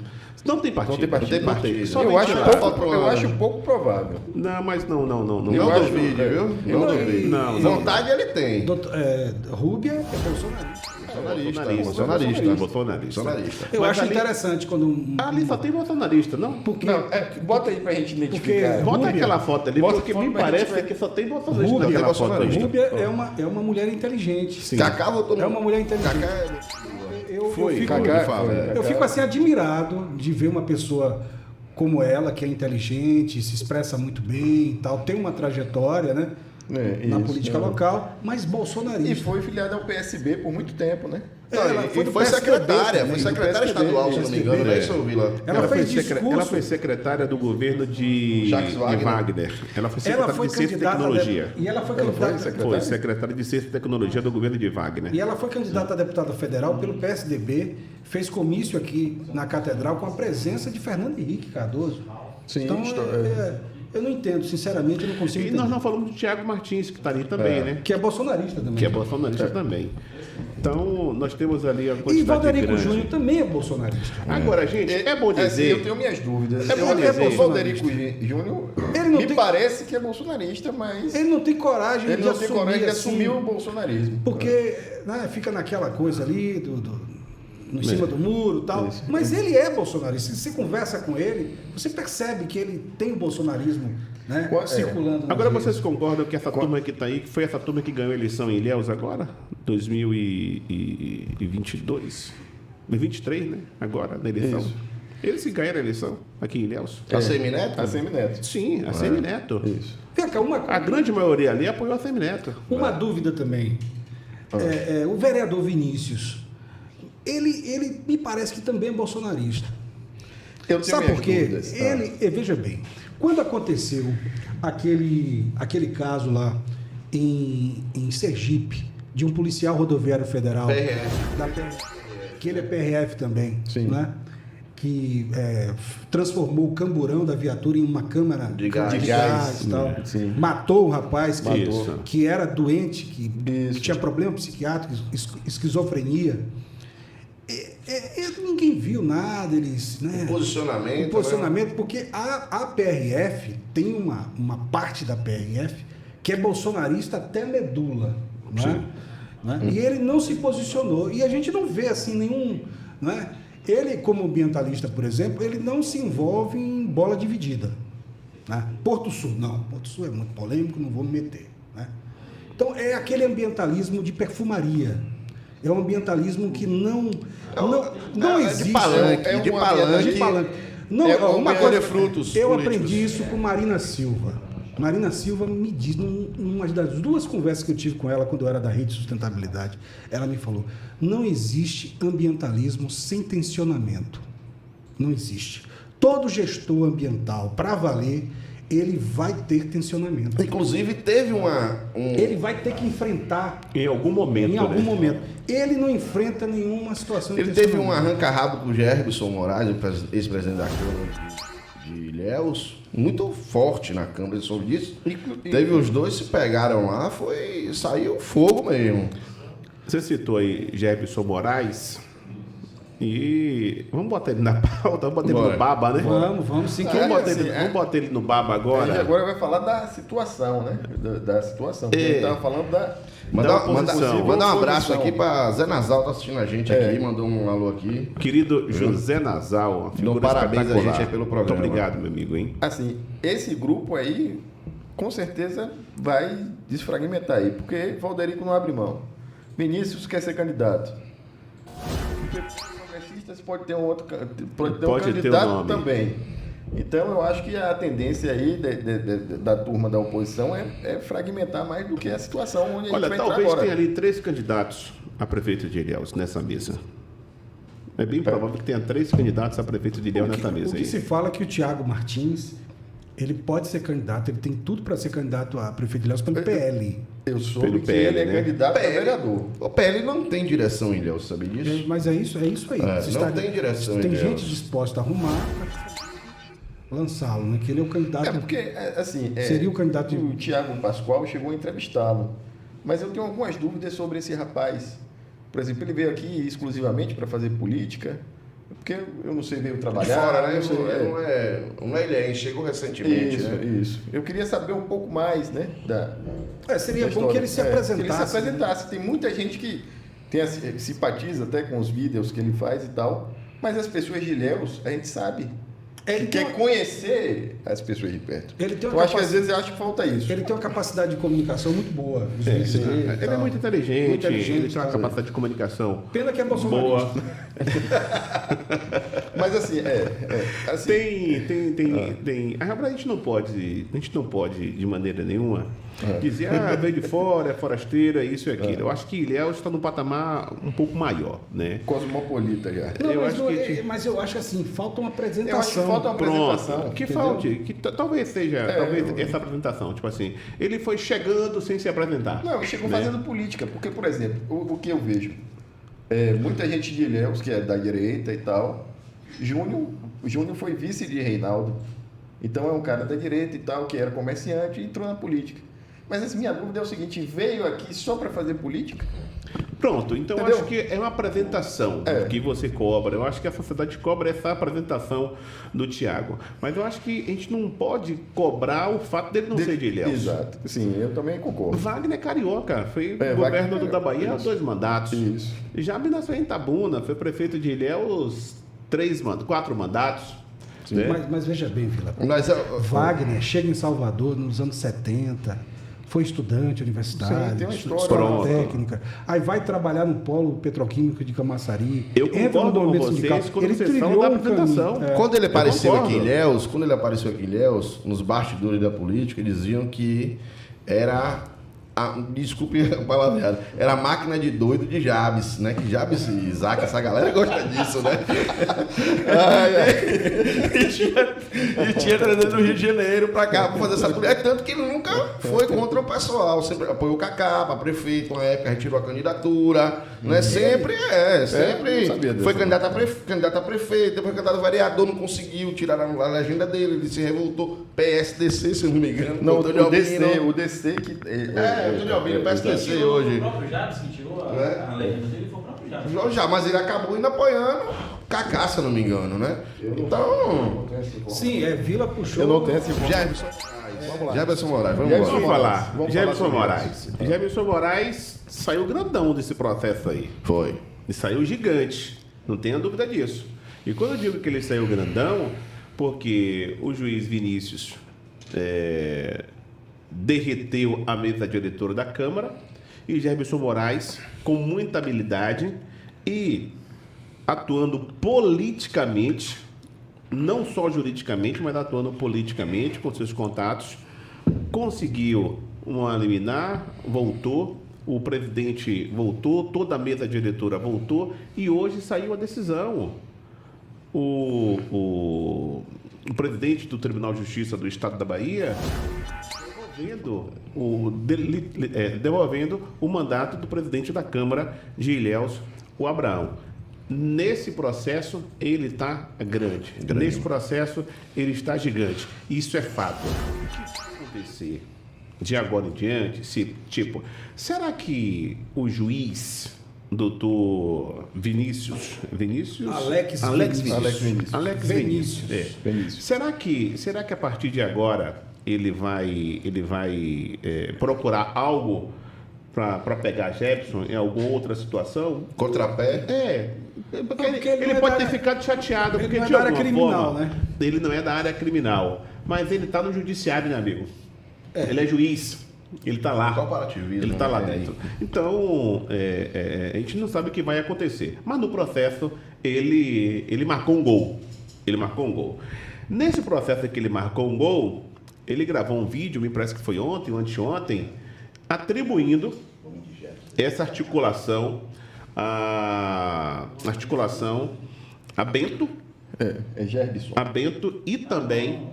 Não tem partido. Não tem partido. Não tem partido. Só Eu acho, ventilado. pouco provável. Não, mas não. Não acho- duvide, viu? Não duvide. Não. Vontade ele tem. Rúbia é bolsonarista. Bolsonarista. Eu Mas acho ali- interessante quando Ali só tem bolsonarista, não? Porque Não, bota aí pra gente identificar. Porque- Bota Rúbia. aquela foto ali, Bota porque foto me pra gente parece ver. que só tem bolsonarista Rúbia, naquela tem foto bolsonarista. ali. Rúbia é uma mulher inteligente. Sim. Cacá votou no... É uma mulher inteligente. Cacá Eu Foi, fico, Kaká, fala, é. eu fico assim admirado de ver uma pessoa como ela, que é inteligente, se expressa muito bem e tal, tem uma trajetória, né? Na Isso, política local, mas bolsonarista. E foi filiada ao PSB por muito tempo, né? Ela foi e do foi PSDB secretária, também, foi do secretária PSDB, estadual, se não me engano, não é isso, Vila? Ela fez foi discurso. ela foi secretária do governo de Jacques Wagner. Wagner. Ela foi Ela secretária foi de Ciência e candidata Tecnologia. e ela foi Ela foi candidata secretária? Foi secretária de Ciência e Tecnologia do governo de Wagner. e ela foi candidata a deputada federal pelo PSDB, fez comício aqui na Catedral com a presença de Fernando Henrique Cardoso. Sim, então, eu não entendo, sinceramente, eu não consigo E entender. nós não falamos do Tiago Martins, que está ali também, né? Que é bolsonarista também. Que é bolsonarista também. Então, nós temos ali a E quantidade Valderico grande. Júnior também é bolsonarista. Agora, gente, é bom Assim, dizer... eu tenho minhas dúvidas. É bom Eu acho que dizer. o Valderico Júnior Ele Me parece que é bolsonarista, mas ele não tem coragem ele de não tem coragem de assim, assumir o bolsonarismo. porque né, fica naquela coisa ali em cima do muro e tal. Isso. Mas ele é bolsonarista. Se você conversa com ele, você percebe que ele tem o bolsonarismo, né, circulando. nas Agora redes. vocês concordam que essa turma que está aí, que foi essa turma que ganhou a eleição em Ilhéus agora? 2022? 2023, né? Agora, na eleição. Isso. Eles que ganharam a eleição aqui em Ilhéus. A Semineto? A Semineto. Sim, a Semineto. Isso. Vem cá, A grande maioria ali apoiou a Semineto. uma dúvida também. O vereador Vinícius, ele me parece que também é bolsonarista. Eu tenho Sabe minhas por quê? dúvidas, tá? Veja bem, quando aconteceu aquele caso lá em Sergipe, de um policial rodoviário federal, que ele é PRF também, Sim. né? Que transformou o camburão da viatura em uma câmara De gás. e tal. Sim. Matou o rapaz Isso. que era doente, que Isso. tinha problema psiquiátrico, esquizofrenia. Ninguém viu nada, eles, né? Posicionamento. O posicionamento, porque a PRF tem uma parte da PRF que é bolsonarista até medula, né? E ele não se posicionou. E a gente não vê assim nenhum, né? Ele, como ambientalista, por exemplo, ele não se envolve em bola dividida, né? Porto Sul, não. Porto Sul é muito polêmico, não vou me meter, né? Então, é aquele ambientalismo de perfumaria. É um ambientalismo que não existe. De palanque. É um de ambiente- palanque. Não, É uma uma colher coisa, frutos eu políticos. aprendi isso com Marina Silva. Marina Silva me diz, numa das duas conversas que eu tive com ela quando eu era da Rede de Sustentabilidade, ela me falou: não existe ambientalismo sem tensionamento. Não existe. Todo gestor ambiental, para valer, ele vai ter tensionamento. Inclusive, teve Ele vai ter que enfrentar Em algum momento, em algum né? momento. Ele não enfrenta nenhuma situação de Ele teve um tensionamento. arranca-rabo com o Gerbson Moraes, o ex-presidente da Câmara de Ilhéus, muito forte na Câmara, ele soube disso. Teve os dois, se pegaram lá, saiu fogo mesmo. Você citou aí Jefferson Moraes. E vamos botar ele na pauta, vamos botar ele Bora. no baba, né? Vamos sim. Ah, Vamos botar, assim, vamos botar ele no baba A gente agora. agora vai falar da situação, né? Da situação. Porque a gente estava falando da Mandar oposição. um abraço Oposição. aqui para Zé Nasal, tá assistindo a gente aqui, mandou um alô aqui. Querido José Nasal, uma figura parabéns a espetacular. gente aí pelo programa. Muito obrigado, meu amigo, hein? Assim, esse grupo aí, com certeza, vai desfragmentar aí, porque Valderico não abre mão. Vinícius quer ser candidato. Progressistas pode ter um outro pode ter Pode um ter um candidato nome. também. Então, eu acho que a tendência aí da turma da oposição é fragmentar mais do que a situação onde a gente Olha, vai entrar talvez agora. tenha ali 3 candidatos a prefeito de Ilhéus nessa mesa. É bem provável que tenha 3 candidatos a prefeito de Ilhéus nessa mesa O que aí. se fala é que o Tiago Martins, ele pode ser candidato, ele tem tudo para ser candidato a prefeito de Ilhéus pelo PL. Eu soube Pelo que PL, ele é né? candidato a vereador. O PL não tem direção em Ilhéus, sabe disso? Mas é isso aí. Você não tem direção Tem em gente Ilhéus. disposta a arrumar para lançá-lo, né? Que ele é o candidato. É porque, assim... Seria o candidato de- O Tiago Pascoal chegou a entrevistá-lo. Mas eu tenho algumas dúvidas sobre esse rapaz. Por exemplo, ele veio aqui exclusivamente para fazer política, porque eu não sei, veio De trabalhar... fora, né? não sei, Não é ilhéense, chegou recentemente, Isso, né? isso. Eu queria saber um pouco mais, né? Seria da bom que ele se história. apresentasse. Que ele se apresentasse. Tem muita gente que simpatiza até com os vídeos que ele faz e tal, mas as pessoas de Ilhéus, a gente sabe... Ele que tem quer uma- conhecer as pessoas de perto. Ele tem uma Eu acho que às capacidade- vezes eu acho que falta isso. Ele tem uma capacidade de comunicação muito boa. os vídeos sim. dele e Ele é tal. muito inteligente, Muito inteligente, ele tem uma tá? capacidade de comunicação Pena que é boa. bolsonarista. Mas assim, assim, Tem. Agora a gente não pode, de maneira nenhuma, dizer, veio de fora, é forasteiro, é isso e aquilo. Eu acho que Ilhéus está num patamar um pouco maior, né? cosmopolita já. Não, Eu mas, acho não que é- te- mas eu acho assim, falta uma Eu acho que apresentação. falta uma apresentação. Pronto, que entendeu? falte, que talvez seja, talvez essa apresentação, tipo assim, ele foi chegando sem se apresentar. Não, chegou né? fazendo política, porque, por exemplo, o que eu vejo, muita gente de Ilhéus, que é da direita e tal, Júnior foi vice de Reinaldo, então é um cara da direita e tal, que era comerciante e entrou na política. Mas assim, minha dúvida é o seguinte, veio aqui só para fazer política? Pronto, então eu Entendeu? acho que é uma apresentação que você cobra. Eu acho que a sociedade cobra essa apresentação do Thiago. Mas eu acho que a gente não pode cobrar o fato dele não ser de Ilhéus. Exato. Sim, eu também concordo. Wagner é carioca, foi Wagner governador da carioca, Bahia há isso. 2 mandatos. Isso. Jabe nasceu em Itabuna, foi prefeito de Ilhéus 4 mandatos. Né? Mas veja bem, Vila. Mas, Wagner chega em Salvador nos anos 70, foi estudante universitário, Sim, tem uma história. escola Pronto. técnica, aí vai trabalhar no polo petroquímico de Camaçari. Eu entra no concordo com movimento vocês sindical. quando Ele vocês falam trilhou da um apresentação. caminho. Quando ele apareceu concordo. aqui em Ilhéus, nos bastidores da política, diziam que era, desculpe a palavra, era a máquina de doido de Jabes, né? Que Jabes e Isaac, essa galera gosta disso, né? E tinha trazido do Rio de Janeiro pra cá pra fazer essa política. É tanto que ele nunca foi contra o pessoal, sempre apoiou o Cacá pra prefeito, na época retirou a candidatura, né? Sempre não sempre sabia disso, foi não. candidato a prefeito, depois candidato a vereador, não conseguiu tirar a legenda dele, ele se revoltou, PSDC, se eu não me engano. Não, Antônio o Albino. DC que... Antônio Albino, Quem PSDC tirou hoje. O próprio Jabes que tirou a legenda dele foi o próprio Jabes. Já, mas ele acabou indo apoiando Cacá, se eu não me engano, né? Então, Sim, Vila puxou. Eu não tenho essa informação. Jefferson Moraes, vamos Jefferson embora. Vamos falar. Vamos Jefferson falar sobre Moraes. Jefferson Moraes saiu grandão desse processo aí. Foi. E saiu gigante. Não tenha dúvida disso. E quando eu digo que ele saiu grandão, porque o juiz Vinícius derreteu a mesa diretora da Câmara e Jefferson Moraes, com muita habilidade e atuando politicamente, não só juridicamente, mas atuando politicamente com seus contatos, conseguiu uma liminar, voltou, o presidente voltou, toda a mesa diretora voltou e hoje saiu a decisão. O presidente do Tribunal de Justiça do Estado da Bahia devolvendo o mandato do presidente da Câmara de Ilhéus, o Abraão. Nesse processo, ele está grande. Nesse processo, ele está gigante. Isso é fato. O que vai acontecer de agora em diante? Será que o juiz, doutor Vinícius... Alex Vinícius. Vinícius. Será que a partir de agora ele vai procurar algo para pegar Jefferson em alguma outra situação? Contrapé. Porque Porque ele ele não é pode da ter área- ficado chateado. ele Porque não é de da área alguma criminal, forma, né? ele não é da área criminal. Mas ele está no judiciário, né, amigo? Ele é juiz. Ele está lá. Comparativismo, Ele está lá né? dentro. Então, a gente não sabe o que vai acontecer. Mas no processo, ele marcou um gol. Ele marcou um gol. Nesse processo que ele marcou um gol, ele gravou um vídeo, me parece que foi ontem ou anteontem, atribuindo essa articulação a Bento, É Gerbson. a Bento e também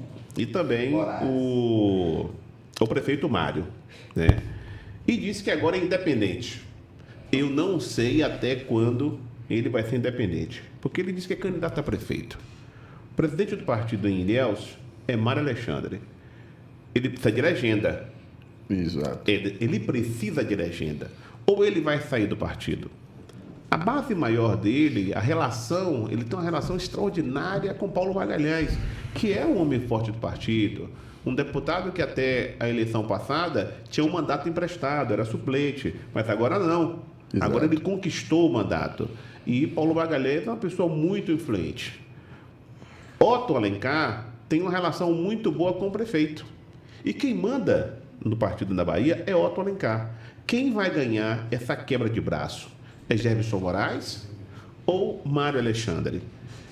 o prefeito Mário, né? E disse que agora é independente. Eu não sei até quando ele vai ser independente, porque ele disse que é candidato a prefeito. O presidente do partido em Ilhéus é Mário Alexandre. Ele precisa de legenda. Exato. Ele precisa de legenda. Ou ele vai sair do partido. A base maior dele, ele tem uma relação extraordinária com Paulo Magalhães, que é um homem forte do partido. Um deputado que até a eleição passada tinha um mandato emprestado, era suplente, mas agora não. Exato. Agora ele conquistou o mandato. E Paulo Magalhães é uma pessoa muito influente. Otto Alencar tem uma relação muito boa com o prefeito. E quem manda no partido da Bahia é Otto Alencar. Quem vai ganhar essa quebra de braço? É Jefferson Moraes ou Mário Alexandre?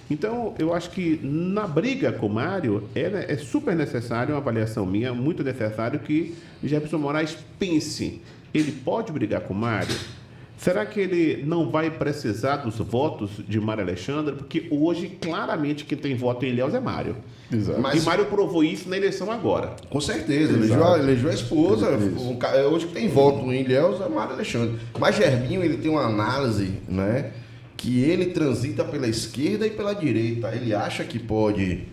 Então, eu acho que na briga com o Mário, é super necessário, uma avaliação minha, muito necessário que Jefferson Moraes pense. Ele pode brigar com o Mário? Será que ele não vai precisar dos votos de Mário Alexandre? Porque hoje, claramente, quem tem voto em Ilhéus é Mário. Exato. Mas- E Mário provou isso na eleição agora. Com certeza, Exato. elegeu a esposa. Isso. Hoje que tem voto em Ilhéus é Mário Alexandre. Mas Gerbinho, ele tem uma análise, né? Que ele transita pela esquerda e pela direita. Ele acha que pode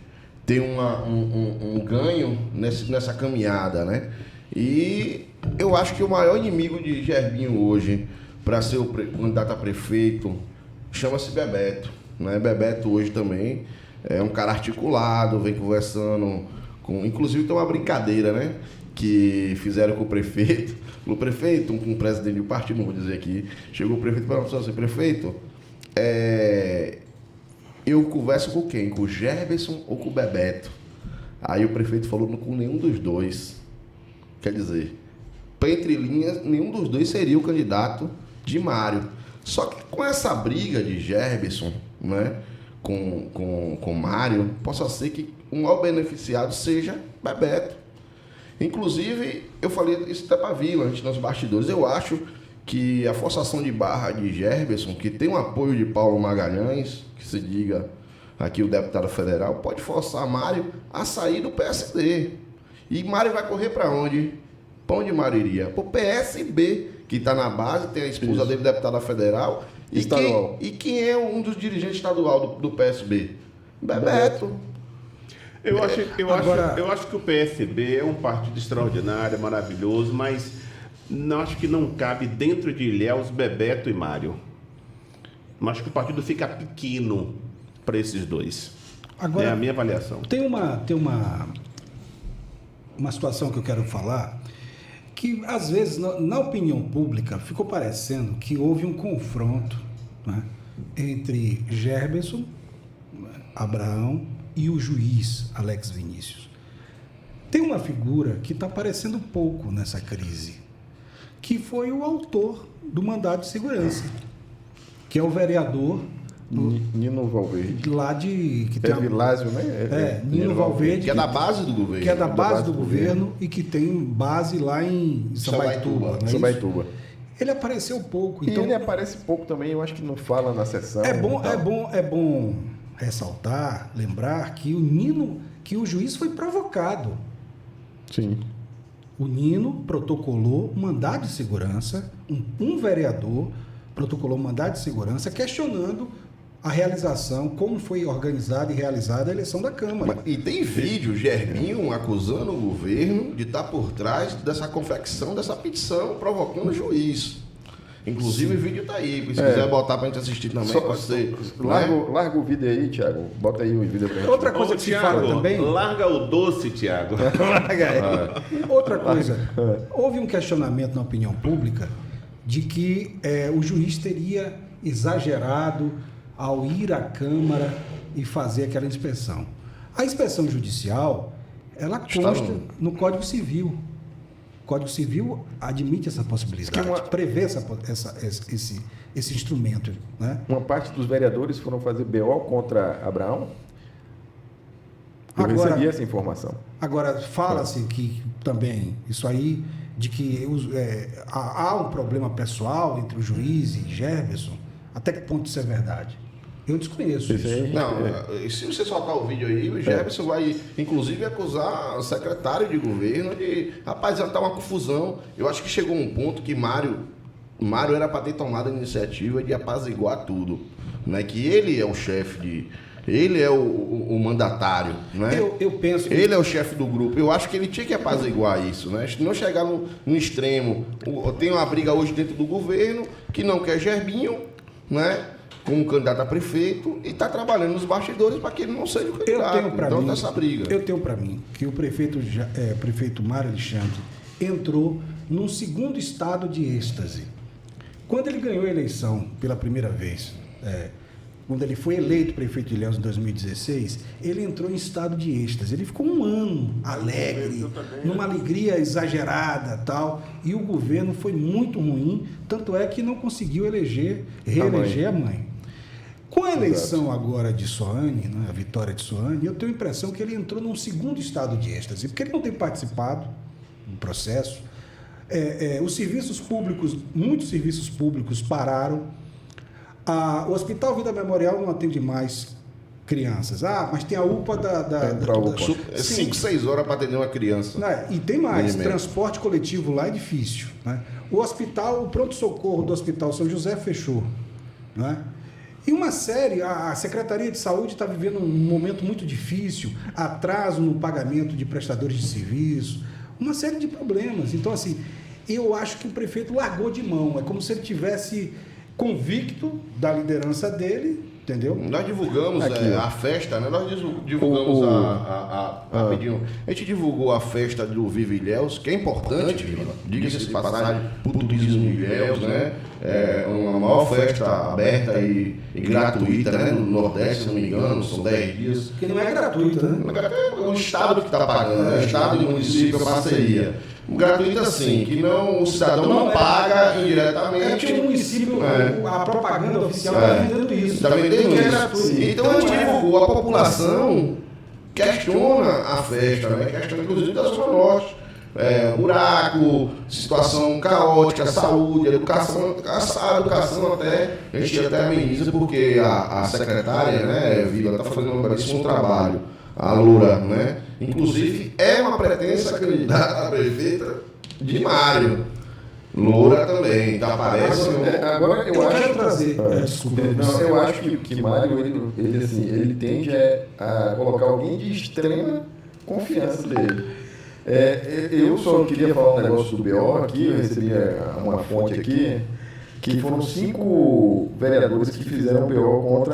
ter um ganho nessa caminhada, né? E eu acho que o maior inimigo de Gerbinho hoje para ser o candidato a prefeito, chama-se Bebeto. Né? Bebeto hoje também é um cara articulado, vem conversando com... Inclusive tem uma brincadeira, né? Que fizeram com o prefeito. O prefeito, um presidente do partido, não vou dizer aqui, chegou o prefeito e falou assim, prefeito, eu converso com quem? Com o Gerberson ou com o Bebeto? Aí o prefeito falou com nenhum dos dois. Quer dizer, entre linhas, nenhum dos dois seria o candidato de Mário. Só que com essa briga de Gerberson, né, com Mário, possa ser que o maior beneficiado seja Bebeto. Inclusive, eu falei isso até para a Vila, antes nos bastidores. Eu acho que a forçação de barra de Gerberson, que tem o apoio de Paulo Magalhães, que se diga aqui o deputado federal, pode forçar Mário a sair do PSD. E Mário vai correr para onde? Para onde Mário iria? Para o PSB, que está na base, tem a esposa dele, deputada federal. E quem é um dos dirigentes estadual do PSB? Bebeto. Eu acho que o PSB é um partido extraordinário, maravilhoso, mas não acho que não cabe dentro de Ilhéus, Bebeto e Mário. Mas acho que o partido fica pequeno para esses dois. Agora, é a minha avaliação. Tem uma situação que eu quero falar, que às vezes na opinião pública ficou parecendo que houve um confronto, né, entre Gerberson, Abraão e o juiz Alex Vinícius. Tem uma figura que está aparecendo pouco nessa crise, que foi o autor do mandado de segurança, que é o vereador Nino Valverde. Lá de... que tem Vilásio, né? Nino Valverde. Que é da base do governo. Que é da base do governo e que tem base lá em Sambaituba. Sambaituba. Ele apareceu pouco. Então, e ele aparece pouco também, eu acho que não fala na sessão. É bom ressaltar, lembrar que o juiz foi provocado. Sim. O Nino protocolou mandado de segurança, um vereador protocolou mandado de segurança questionando a realização, como foi organizada e realizada a eleição da Câmara. E tem vídeo, Germinho acusando o governo de estar por trás dessa confecção, dessa petição, provocando o juiz. Inclusive, o vídeo está aí. Se quiser botar para a gente assistir também, pode ser. Larga o vídeo aí, Thiago. Bota aí o vídeo para gente. Outra coisa que se fala também... Larga o doce, Thiago. Larga aí. Outra coisa. Houve um questionamento na opinião pública de que o juiz teria exagerado ao ir à Câmara e fazer aquela inspeção. A inspeção judicial, ela consta no Código Civil. O Código Civil admite essa possibilidade, prevê esse instrumento. Né? Uma parte dos vereadores foram fazer BO contra Abraão? Eu recebi essa informação. Agora, fala-se que também, isso aí, de que há um problema pessoal entre o juiz e Gerberson. Até que ponto isso é verdade? Eu desconheço isso. Não, se você soltar o vídeo aí, o Gerberson vai, inclusive, acusar o secretário de governo de... Rapaz, já está uma confusão. Eu acho que chegou um ponto que Mário era para ter tomado a iniciativa de apaziguar tudo. Né? Que ele é o chefe Ele é o mandatário, né? Eu penso... Ele é o chefe do grupo. Eu acho que ele tinha que apaziguar isso, né? Não chegar no extremo. Tem uma briga hoje dentro do governo que não quer Gerbinho, né? Como candidato a prefeito e está trabalhando nos bastidores para que ele não seja o candidato. Então, essa briga. Eu tenho para mim que o prefeito Mário Alexandre entrou num segundo estado de êxtase. Quando ele ganhou a eleição pela primeira vez, quando ele foi eleito prefeito de Ilhéus em 2016, ele entrou em estado de êxtase. Ele ficou um ano alegre, numa alegria exagerada, tal, e o governo foi muito ruim, tanto é que não conseguiu reeleger a mãe. Com a eleição agora de Soane, né, a vitória de Soane, eu tenho a impressão que ele entrou num segundo estado de êxtase, porque ele não tem participado do processo. Os serviços públicos, muitos serviços públicos pararam. O Hospital Vida Memorial não atende mais crianças. Mas tem a UPA da 5, 6 horas para atender uma criança. E tem mais. Transporte coletivo lá é difícil. Né? O pronto-socorro do Hospital São José fechou. Né? E a Secretaria de Saúde está vivendo um momento muito difícil, atraso no pagamento de prestadores de serviço, uma série de problemas. Então, assim, eu acho que o prefeito largou de mão. É como se ele tivesse convicto da liderança dele, entendeu? Nós divulgamos a festa, né? Nós divulgamos rapidinho. A gente divulgou a festa do Viva Ilhéus, que é importante, diga-se de passagem, para o turismo de Ilhéus, né? É uma maior festa aberta e gratuita, né? No Nordeste, se não me engano, são 10 dias. Que não é gratuito, né? É o Estado que está pagando, né? O Estado e o município, a parceria. Gratuito assim, que não, o cidadão não paga indiretamente. É que o município, a propaganda oficial está vendendo isso. Está vendendo isso. Então a gente divulgou, a população questiona a festa, né? Questiona inclusive da Zona Norte. Buraco, situação caótica, saúde, educação, a educação até, a gente até ameniza porque a secretária, né, Vila, está fazendo um belíssimo trabalho, a Loura, né? Inclusive é uma pretensa candidata a prefeita de Mário. Loura também, tá aparecendo. Agora eu acho quero trazer. Desculpa. Não, eu acho que Mário, ele tende a colocar alguém de extrema confiança dele. Eu só queria falar um negócio do BO aqui, eu recebi uma fonte aqui, que foram 5 vereadores que fizeram BO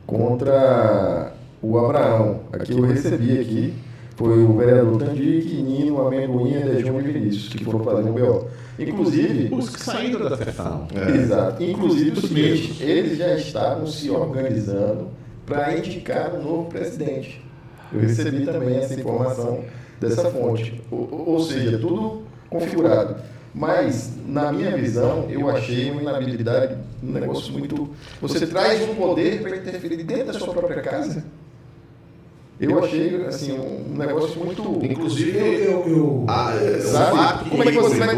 contra o Abraão. Aqui eu recebi aqui, foi o vereador Tandic, Nino, Amendoim, Dejão e Vinícius, que foram fazer um BO. Inclusive... Os que saíram da sessão. Exato. Inclusive o seguinte, eles já estavam se organizando para indicar um novo presidente. Eu recebi também essa informação dessa fonte. Ou seja, tudo configurado. Mas, na minha visão, eu achei uma inabilidade, um negócio muito... Você traz um poder para interferir dentro da sua própria casa? Eu achei, assim, um negócio muito... Inclusive, sabe? Como é que você vai...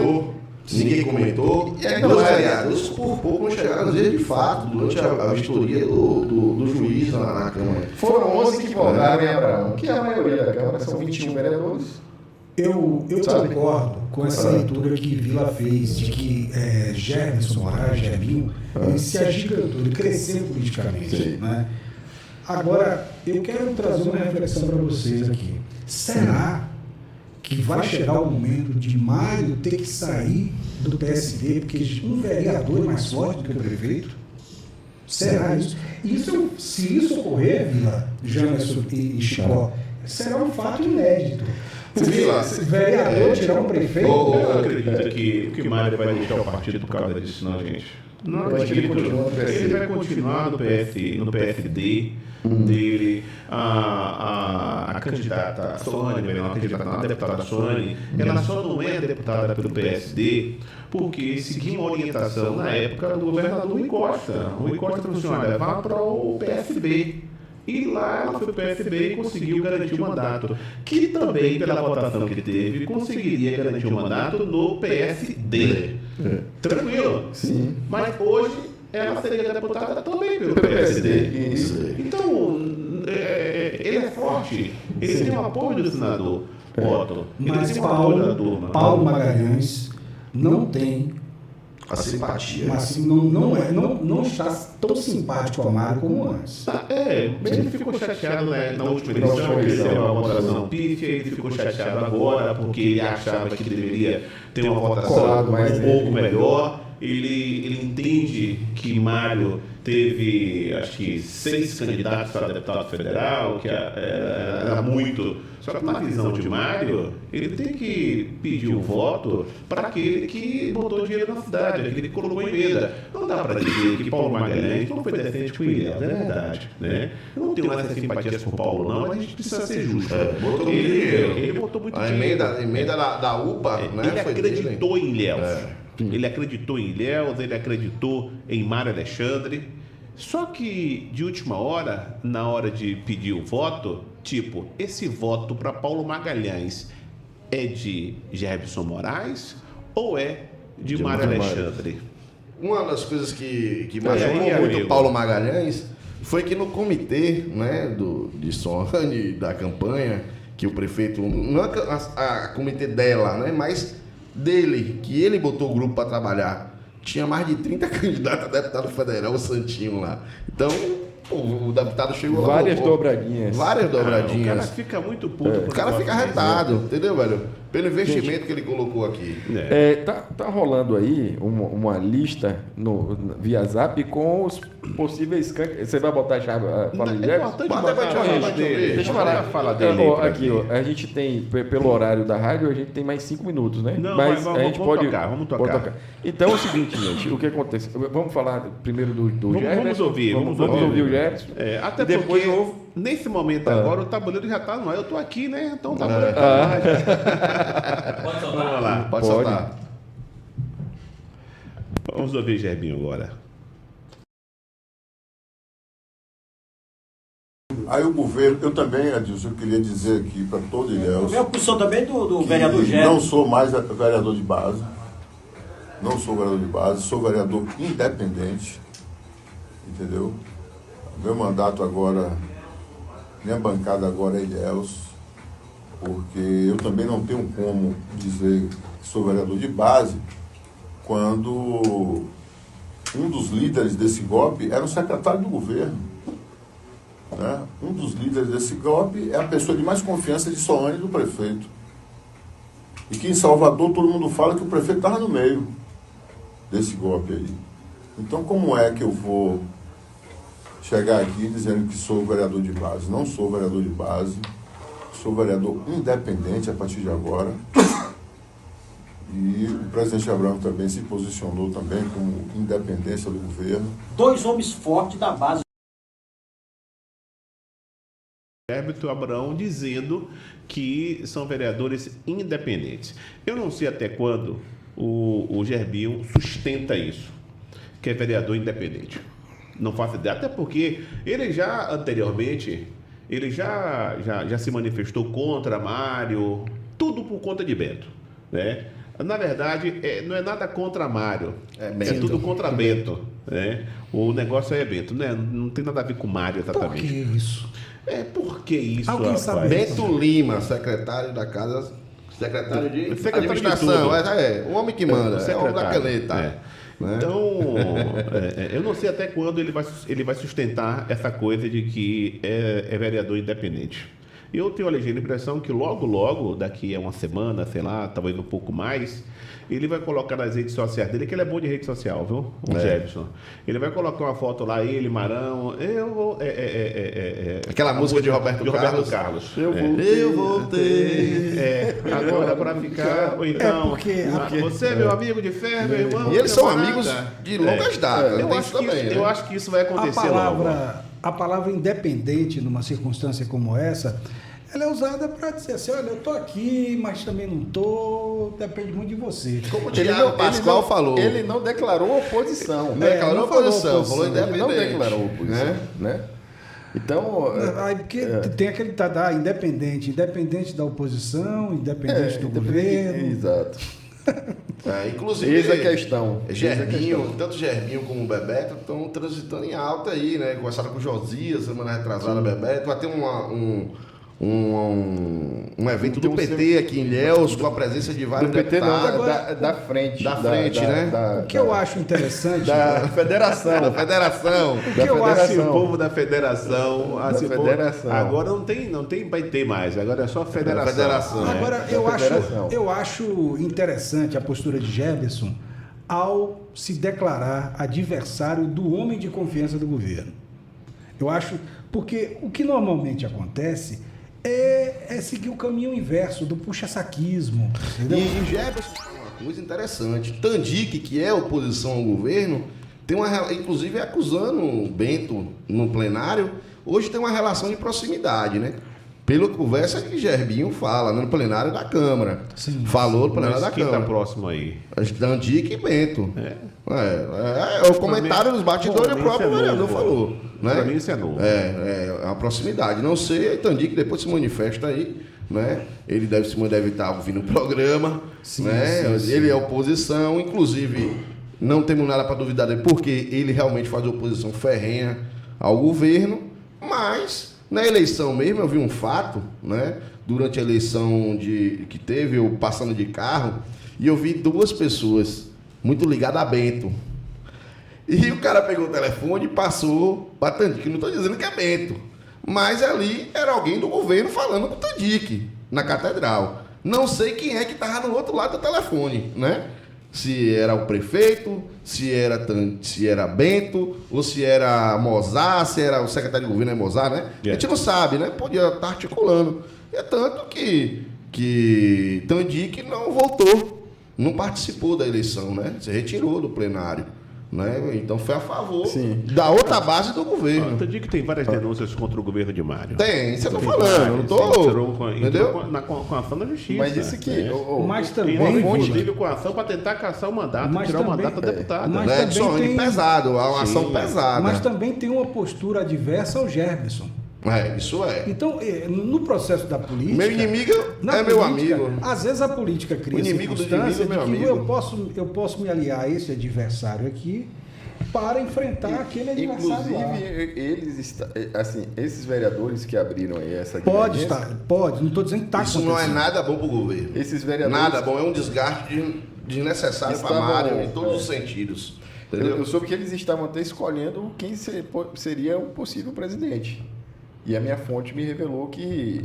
Ninguém comentou. E ainda os vereadores, por pouco, não chegaram a dizer de fato, durante a vistoria do juiz na Câmara. Foram 11 que votaram em Abraão, que é a maioria da Câmara, são 21 vereadores. Eu concordo com essa leitura que Vila fez de que Gerson Moraes, Gerbinho, ele se agigantou, ele cresceu politicamente. Né? Agora, eu quero trazer uma reflexão para vocês aqui. Será que vai chegar o momento de Mário ter que sair do PSD porque um vereador é mais forte do que o prefeito? Será isso? Se isso ocorrer, Vila, Jamerson e Chicó, será um fato inédito. Se vereador tirar um prefeito... Eu acredito que Mário vai deixar o partido por causa disso, não, gente. Não acredito. Ele vai continuar no PSD dele. A candidata Sônia, a deputada Sônia, ela só não é deputada pelo PSD porque seguiu uma orientação na época do governador Rui Costa. O Rui Costa falou assim, olha, vá para o PSB. E lá ela foi para o PSB e conseguiu garantir o mandato, que também, pela votação que teve, conseguiria garantir o mandato no PSD. Tranquilo? Sim. Mas hoje ela seria deputada também pelo PSD. Então, ele é forte, ele tem o apoio do senador Otto. Mas Paulo Magalhães não tem a simpatia. Mas não está tão simpático a Mário como antes. Ele ficou chateado na última eleição, ele teve uma votação pífia, ele ficou chateado agora porque ele achava que deveria ter uma votação um pouco melhor. Ele entende que Mário teve, acho que, 6 candidatos para deputado federal, que era muito. Só que na visão de Mário, ele tem que pedir o voto para aquele que botou dinheiro na cidade, aquele que colocou emenda. Não dá para dizer que Paulo Magalhães não foi decente com ele, é verdade. Né? Eu não tenho essas simpatias por Paulo, não, mas a gente precisa ser justo. Ele botou muito dinheiro. A emenda da UPA, né? Ele acreditou em Ilhéus. Ele acreditou em Ilhéus, ele acreditou em Mário Alexandre. Só que, de última hora, na hora de pedir o voto, tipo, esse voto para Paulo Magalhães é de Gerson Moraes ou é de Mário Alexandre? Uma das coisas que machucou muito Paulo Magalhães foi que no comitê, né, de Sônia, da campanha, que o prefeito, não a comitê dela, né, mas dele, que ele botou o grupo para trabalhar, tinha mais de 30 candidatos a deputado federal, o Santinho lá. Então, o deputado chegou lá. Várias dobradinhas. Várias dobradinhas. O cara fica muito puto. O cara fica arretado, entendeu, velho? Pelo investimento que ele colocou aqui. Tá rolando aí uma lista via Zap com os possíveis candidatos. Você vai botar a chave? Deixa eu falar dele. Aqui, a gente tem, pelo horário da rádio, a gente tem mais 5 minutos, né? Não, mas a gente pode vamos tocar. Então é o seguinte, gente, o que acontece? Vamos falar primeiro do Gerson. Vamos ouvir o Gerson. Até e depois porque, nesse momento agora, o tabuleiro já está no ar. Eu estou aqui, né? Então o tabuleiro está Pode soltar? Vamos lá. Pode soltar. Vamos ouvir Gerbinho agora. Aí o governo, eu também, Adilson, eu queria dizer aqui para todo Ilhéus. Eu posição também do vereador Gerson. Não sou mais vereador de base. Não sou vereador de base, sou vereador independente. Entendeu? Meu mandato agora, minha bancada agora é Ilhéus, porque eu também não tenho como dizer que sou vereador de base quando um dos líderes desse golpe era o secretário do governo. Né? Um dos líderes desse golpe é a pessoa de mais confiança de Soane, do prefeito. E que em Salvador todo mundo fala que o prefeito estava no meio desse golpe aí. Então como é que eu vou chegar aqui dizendo que sou vereador de base? Não sou vereador de base, sou vereador independente a partir de agora. E o presidente Abrão também se posicionou também como independência do governo. 2 homens fortes da base. Herbert Abrão dizendo que são vereadores independentes. Eu não sei até quando o Gerbinho sustenta isso, que é vereador independente. Não faço ideia, até porque ele já anteriormente, ele já se manifestou contra Mário, tudo por conta de Bento, né? Na verdade, não é nada contra Mário, é tudo contra Bento, né? O negócio aí é Bento, né? Não tem nada a ver com Mário exatamente. Por que isso? Por que isso, Alguém rapaz? sabe? Beto Lima, secretário da casa, secretário de administração, o homem que manda, é o homem da caneta. Né? Então, eu não sei até quando ele vai sustentar essa coisa de que é vereador independente. Eu tenho a ligeira impressão que logo, daqui a uma semana, sei lá, talvez um pouco mais, ele vai colocar nas redes sociais dele, que ele é bom de rede social, viu? O Jefferson. Ele vai colocar uma foto lá, ele, Marão, aquela música de Roberto Carlos. Eu voltei. Agora para ficar, ou então, você é meu amigo de fé, meu irmão. E eles são amigos de longas datas. Eu acho que isso vai acontecer logo. A palavra independente, numa circunstância como essa, ela é usada para dizer assim, olha, eu estou aqui, mas também não estou, depende muito de você. Como o Tiago Pascoal falou. Ele não declarou oposição. Não declarou oposição, falou independente. Ele não declarou oposição, né? Então... Aí, porque tem aquele independente da oposição, independente do governo. Exato. Inclusive, eis a questão. Gerbinho, tanto Gerbinho como o Bebeto estão transitando em alta aí, né? Conversaram com o Josias, semana retrasada, Bebeto. Vai ter um evento do PT aqui em Ilhéus, com a presença de vários deputados. Da frente. Da frente, né? O que eu acho interessante... Da federação. Da federação. O que eu acho o povo da federação... Agora não vai ter mais, agora é só a federação. Agora, eu acho interessante a postura de Jefferson ao se declarar adversário do homem de confiança do governo. Eu acho... Porque o que normalmente acontece é seguir o caminho inverso do puxa-saquismo. E Jefferson tem uma coisa interessante. Tandic, que é oposição ao governo, tem inclusive acusando o Bento no plenário, hoje tem uma relação de proximidade, né? Pela conversa que Gerbinho fala no plenário da Câmara. Sim. Falou no plenário da quem Câmara. Quem está próximo aí? Tandic e Bento. O comentário dos bastidores, o próprio vereador falou. Né? Para mim isso é novo. É uma proximidade. Não sei, Tandic depois se manifesta aí, né? Ele deve estar ouvindo o programa, né? Sim. Ele é oposição, inclusive não temos nada para duvidar dele, porque ele realmente faz oposição ferrenha ao governo, mas na eleição mesmo eu vi um fato, né? Durante a eleição que teve, eu passando de carro, e eu vi 2 pessoas muito ligadas a Bento. E o cara pegou o telefone e passou para Tandic. Não estou dizendo que é Bento, mas ali era alguém do governo falando com o Tandic, na catedral. Não sei quem é que estava no outro lado do telefone, né? Se era o prefeito, se era Bento, ou se era Mozart, se era o secretário de governo, é Mozart, né? A gente não sabe, né? Podia estar articulando. É tanto que Tandic não voltou, não participou da eleição, né? Se retirou do plenário. Né? Então foi a favor da outra base do governo. Entendi que tem várias denúncias contra o governo de Mário. Tem, isso eu tô falando, eu não tô. Entrou com a ação da justiça. Mas isso aqui. Mas também. Inclusive com a ação para tentar caçar o mandato, tirar o mandato da deputada. Mas Né? também tem pesado, uma ação pesada. Mas também tem uma postura adversa ao Gerberson. Isso é. Então, no processo da política... Meu inimigo é meu amigo. Às vezes a política cria o inimigo do circunstância inimigo é de meu que amigo. eu posso me aliar a esse adversário aqui para enfrentar aquele adversário lá. Inclusive, esses vereadores que abriram aí essa Pode, não estou dizendo que está Isso não é nada bom para o governo. Esses vereadores... Nada bom, é um desgaste desnecessário para Mário em todos os sentidos. Entendeu? Eu soube que eles estavam até escolhendo quem seria o possível presidente. E a minha fonte me revelou que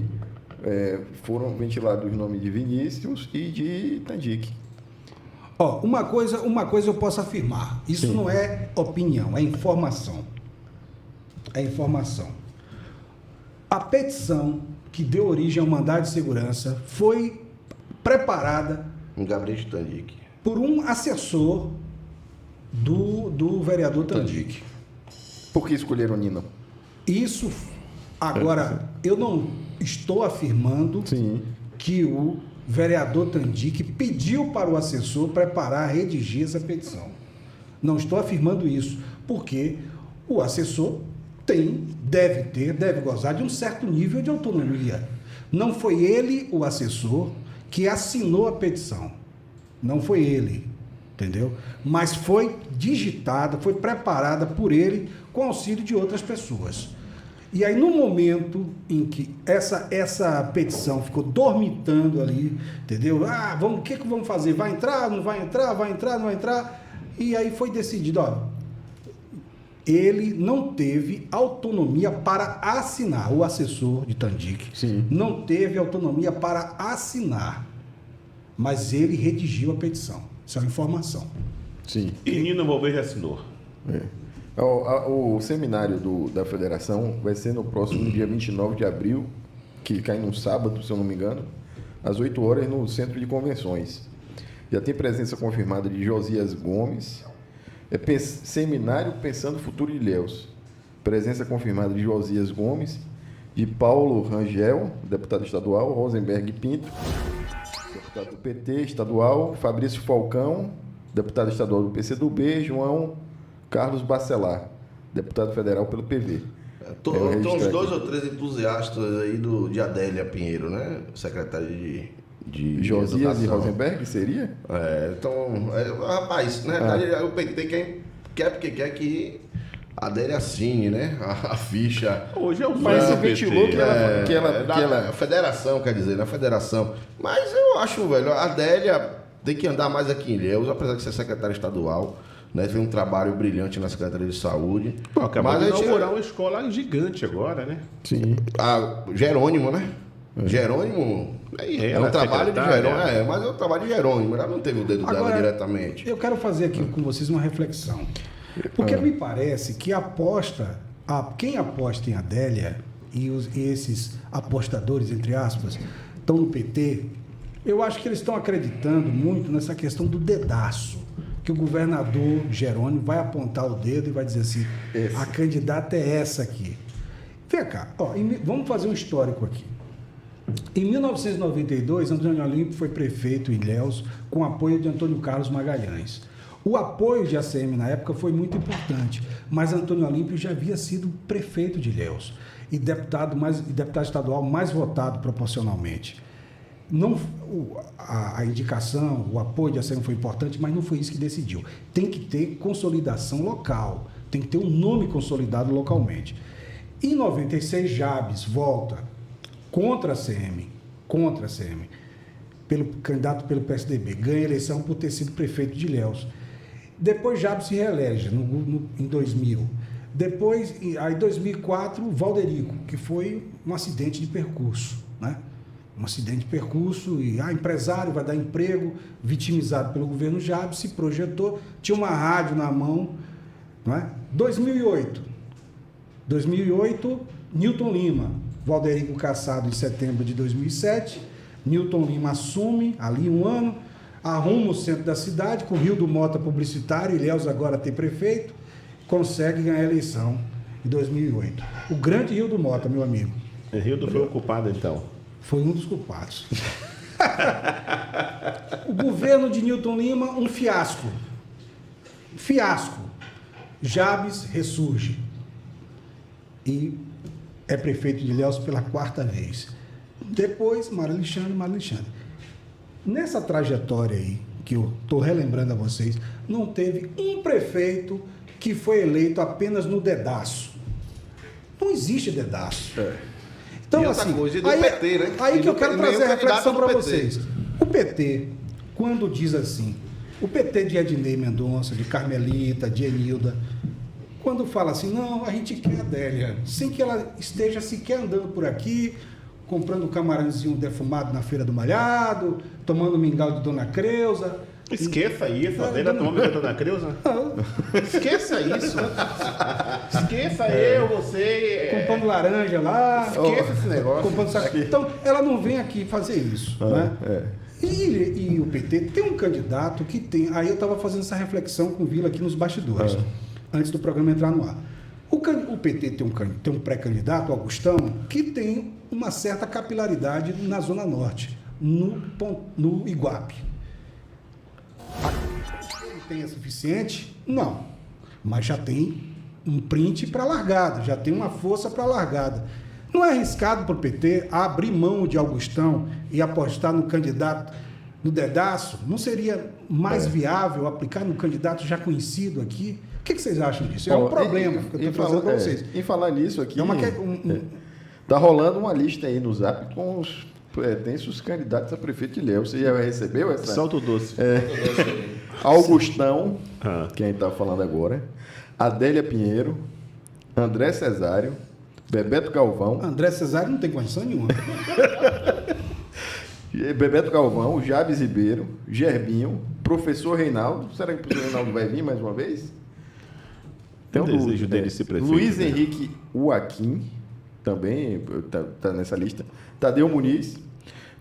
foram ventilados os nomes de Vinícius e de Tandic. Uma coisa eu posso afirmar. Isso não é opinião, é informação. É informação. A petição que deu origem ao mandado de segurança foi preparada Um Gabriel Tandic. por um assessor do vereador Tandic. Por que escolheram Nino? Isso, agora, eu não estou afirmando que o vereador Tandic pediu para o assessor preparar, redigir essa petição. Não estou afirmando isso, porque o assessor deve gozar de um certo nível de autonomia. Não foi ele, o assessor, que assinou a petição. Não foi ele, entendeu? Mas foi digitada, foi preparada por ele com auxílio de outras pessoas. E aí, no momento em que essa petição ficou dormitando ali, entendeu? O que vamos fazer? Vai entrar, não vai entrar? Vai entrar, não vai entrar? E aí foi decidido, ele não teve autonomia para assinar, o assessor de Tandic não teve autonomia para assinar, mas ele redigiu a petição. Isso é uma informação. Sim. E Nino Valverde assinou. O seminário da federação vai ser no próximo dia 29 de abril, que cai num sábado, se eu não me engano, às 8 horas no Centro de Convenções. Já tem presença confirmada de Josias Gomes. Seminário Pensando o Futuro de Ilhéus. Presença confirmada de Josias Gomes, de Paulo Rangel, deputado estadual, Rosenberg Pinto, deputado do PT estadual, Fabrício Falcão, deputado estadual do PCdoB, João Carlos Bacelar, deputado federal pelo PV. Tem uns 2 ou 3 entusiastas aí de Adélia Pinheiro, né? Secretário de Josias Educação. e Rosenberg, seria? Rapaz, na verdade, o PT quer porque quer que a Adélia assine, né? A ficha. Hoje é o Mas se ventilou que ela... Federação, quer dizer, na federação. Mas eu acho, velho, a Adélia tem que andar mais aqui em Ilhéus, apesar de ser secretária estadual. Né, fez um trabalho brilhante na Secretaria de Saúde. Acabou de inaugurar uma escola gigante agora, né? Sim. Jerônimo, né? Jerônimo é um trabalho de Jerônimo. Mas é um trabalho de Jerônimo. Ela não teve o dedo dela diretamente. Eu quero fazer aqui com vocês uma reflexão. Porque me parece que quem aposta em Adélia e esses apostadores, entre aspas, estão no PT, eu acho que eles estão acreditando muito nessa questão do dedaço. Que o governador Jerônimo vai apontar o dedo e vai dizer assim, a candidata é essa aqui. Vem cá, vamos fazer um histórico aqui. Em 1992, Antônio Olímpio foi prefeito em Ilhéus com apoio de Antônio Carlos Magalhães. O apoio de ACM na época foi muito importante, mas Antônio Olímpio já havia sido prefeito de Ilhéus e deputado estadual mais votado proporcionalmente. Não, a indicação, o apoio de ACM foi importante, mas não foi isso que decidiu. Tem que ter consolidação local, tem que ter um nome consolidado localmente. Em 96, Jabes volta contra a ACM, candidato pelo PSDB, ganha a eleição por ter sido prefeito de Ilhéus. Depois Jabes se reelege em 2000. Depois, em 2004, Valderico, que foi um acidente de percurso, né? Um acidente de percurso e empresário vai dar emprego, vitimizado pelo governo Jabes, se projetou, tinha uma rádio na mão, não é? 2008, Newton Lima, Valderico cassado em setembro de 2007, Newton Lima assume ali um ano, arruma o centro da cidade, com o Rildo Mota publicitário, Ilhéus agora tem prefeito, consegue ganhar a eleição em 2008. O grande Rildo Mota, meu amigo. Rildo foi o culpado, então. Foi um dos culpados. O governo de Newton Lima, um fiasco. Fiasco. Jabes ressurge. E é prefeito de Ilhéus pela 4ª vez. Depois, Mário Alexandre. Nessa trajetória aí, que eu estou relembrando a vocês, não teve um prefeito que foi eleito apenas no dedaço. Não existe dedaço. Então, e outra assim, coisa, e do aí, PT, né? Aí E que eu do quero nenhum trazer a reflexão candidato para do PT. vocês. O PT, quando diz assim, o PT de Ednei Mendonça, de Carmelita, de Enilda, quando fala assim, não, a gente quer a Adélia, sem que ela esteja sequer andando por aqui, comprando um camarãozinho defumado na Feira do Malhado, tomando mingau de Dona Creuza. Esqueça isso, a Adélia tomou mingau de Dona Creuza. Esqueça isso. Esqueça você. Comprando laranja lá. Esqueça esse negócio. Comprando saco. Então, ela não vem aqui fazer isso. Né? E o PT tem um candidato que tem... Aí eu estava fazendo essa reflexão com o Vila aqui nos bastidores, antes do programa entrar no ar. O PT tem um pré-candidato, o Augustão, que tem uma certa capilaridade na Zona Norte, no Iguape. Ele tem a suficiente? Não. Mas já tem um print para largada, já tem uma força para largada. Não é arriscado para o PT abrir mão de Augustão e apostar no candidato no dedaço? Não seria mais viável aplicar no candidato já conhecido aqui? O que vocês acham disso? É um problema que eu estou trazendo para vocês. Em falar nisso aqui, É tá rolando uma lista aí no Zap com os pretensos candidatos a prefeito de Ilhéus. Você já recebeu essa? Salto doce. Augustão, que a gente está falando agora, Adélia Pinheiro, André Cesário, Bebeto Galvão. André Cesário não tem condição nenhuma. Bebeto Galvão, Jabes Ribeiro, Gerbinho, professor Reinaldo. Será que o professor Reinaldo vai vir mais uma vez? Tem um desejo dele ser prefeito. Luiz Henrique Uaquim, também está nessa lista. Tadeu Muniz,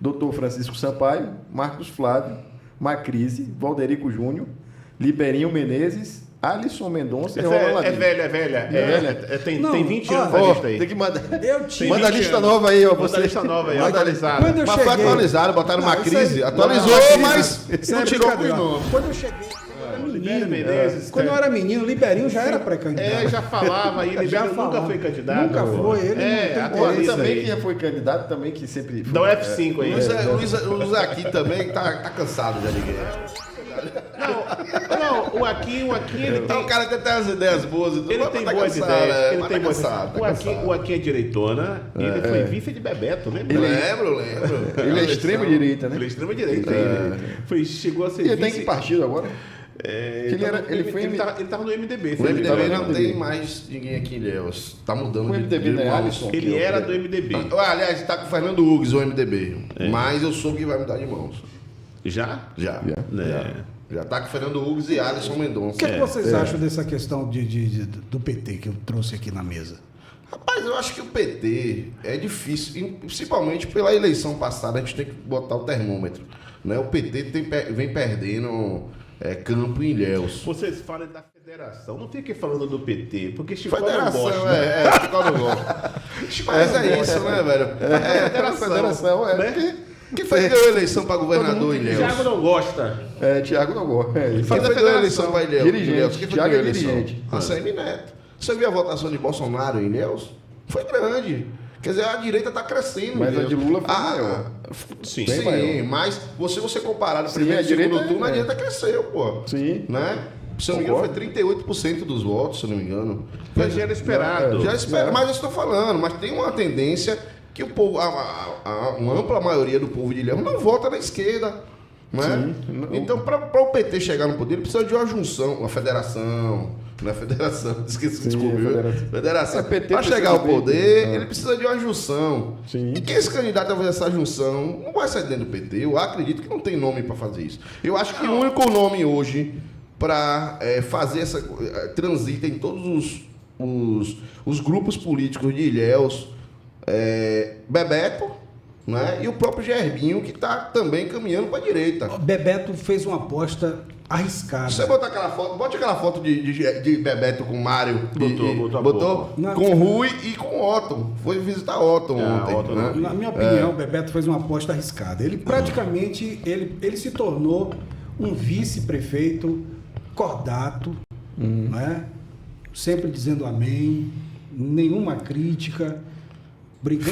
Dr. Francisco Sampaio, Marcos Flávio, Macrise, Valderico Júnior, Liberinho Menezes, Alisson Mendonça e Roland Ladinho. É velha. Tem 20 anos Ó, a lista aí. tem que mandar. Tem Manda a 20 lista anos. nova aí, ó. Manda a lista nova aí, atualizada. Quando eu Mas foi cheguei... atualizado, botaram uma Não, isso crise, aí- atualizou, Não, mas isso não é tirou brincadeira. o nome. Quando eu cheguei, Libério Menezes. quando eu era menino, Liberinho já era pré-candidato. Já falava aí, Libério nunca foi candidato. Nunca foi, ele não tem atualiza interesse. Também aí. que já foi candidato, também que sempre foi. Dá o F5 aí. Luiz aqui também tá cansado já de guerra. Não, o Aqui ele Então tem... o cara tem as ideias boas e tudo, Ele mas tem tá boas cansado, ideias. né? Ele Mas tem tá boas cansado, tá cansado. O Aqui é direitona e ele foi vice de Bebeto, lembra? Lembro. Ele é extremo-direita, Ele é né? extrema direita. Chegou a ser E ele vice... tem que partido agora? Ele tava no MDB. O MDB tava não no tem MDB. mais ninguém aqui em Ilhéus. Tá mudando O MDB não é Alisson? Ele era do MDB. Aliás, tá com o Fernando Hugues, o MDB. Mas eu soube que vai mudar de mãos. Já? Já. É. Já tá com o Fernando Hugues e Alisson Mendonça. O que vocês acham dessa questão do PT que eu trouxe aqui na mesa? Rapaz, eu acho que o PT é difícil, principalmente pela eleição passada, a gente tem que botar o termômetro. Né? O PT vem perdendo campo em Ilhéus. Vocês falam da federação, não fiquem falando do PT, porque Chico não Federação, gosta. Chico não gosta. Mas é isso, né, velho? Federação, né? Quem foi que deu a eleição para governador em Ilhéus? Thiago não gosta. Thiago não gosta. Quem foi que deu a eleição para Ilhéus? Dirigente. Quem foi que Thiago deu a é eleição? dirigente. ACM Neto. Você viu a votação de Bolsonaro em Ilhéus? Foi grande. Quer dizer, a direita está crescendo. Mas a Ilhéus. de Lula foi maior. Sim. Bem maior. Mas você comparar no Sim, primeiro a e segundo direita turno, a direita cresceu, pô. Sim. Né? Se eu não me engano, foi 38% dos votos, se eu não me engano. Mas já era esperado. Já espera, mas eu estou falando, mas tem uma tendência que o povo, uma ampla maioria do povo de Ilhéus não vota na esquerda. Né? Então, para o PT chegar no poder, ele precisa de uma junção, uma federação, Na federação, esqueci, Sim, descobriu. Federação. É, PT Para precisa chegar ao de- poder, Ah. ele precisa de uma junção. Sim. E quem se candidata a fazer essa junção não vai sair dentro do PT. Eu acredito que não tem nome para fazer isso. Eu acho que o único nome hoje para fazer essa transita em todos os grupos políticos de Ilhéus, Bebeto, né? E o próprio Gerbinho, que está também caminhando para a direita. Bebeto fez uma aposta arriscada. Se você botar aquela foto, bote aquela foto de Bebeto com Mário. Botou. Não. Com Rui e com Otton. Foi visitar Otton ontem. Otton, né? Na minha opinião, Bebeto fez uma aposta arriscada. Ele praticamente ele se tornou um vice-prefeito cordato, né? Sempre dizendo amém, nenhuma crítica, brigando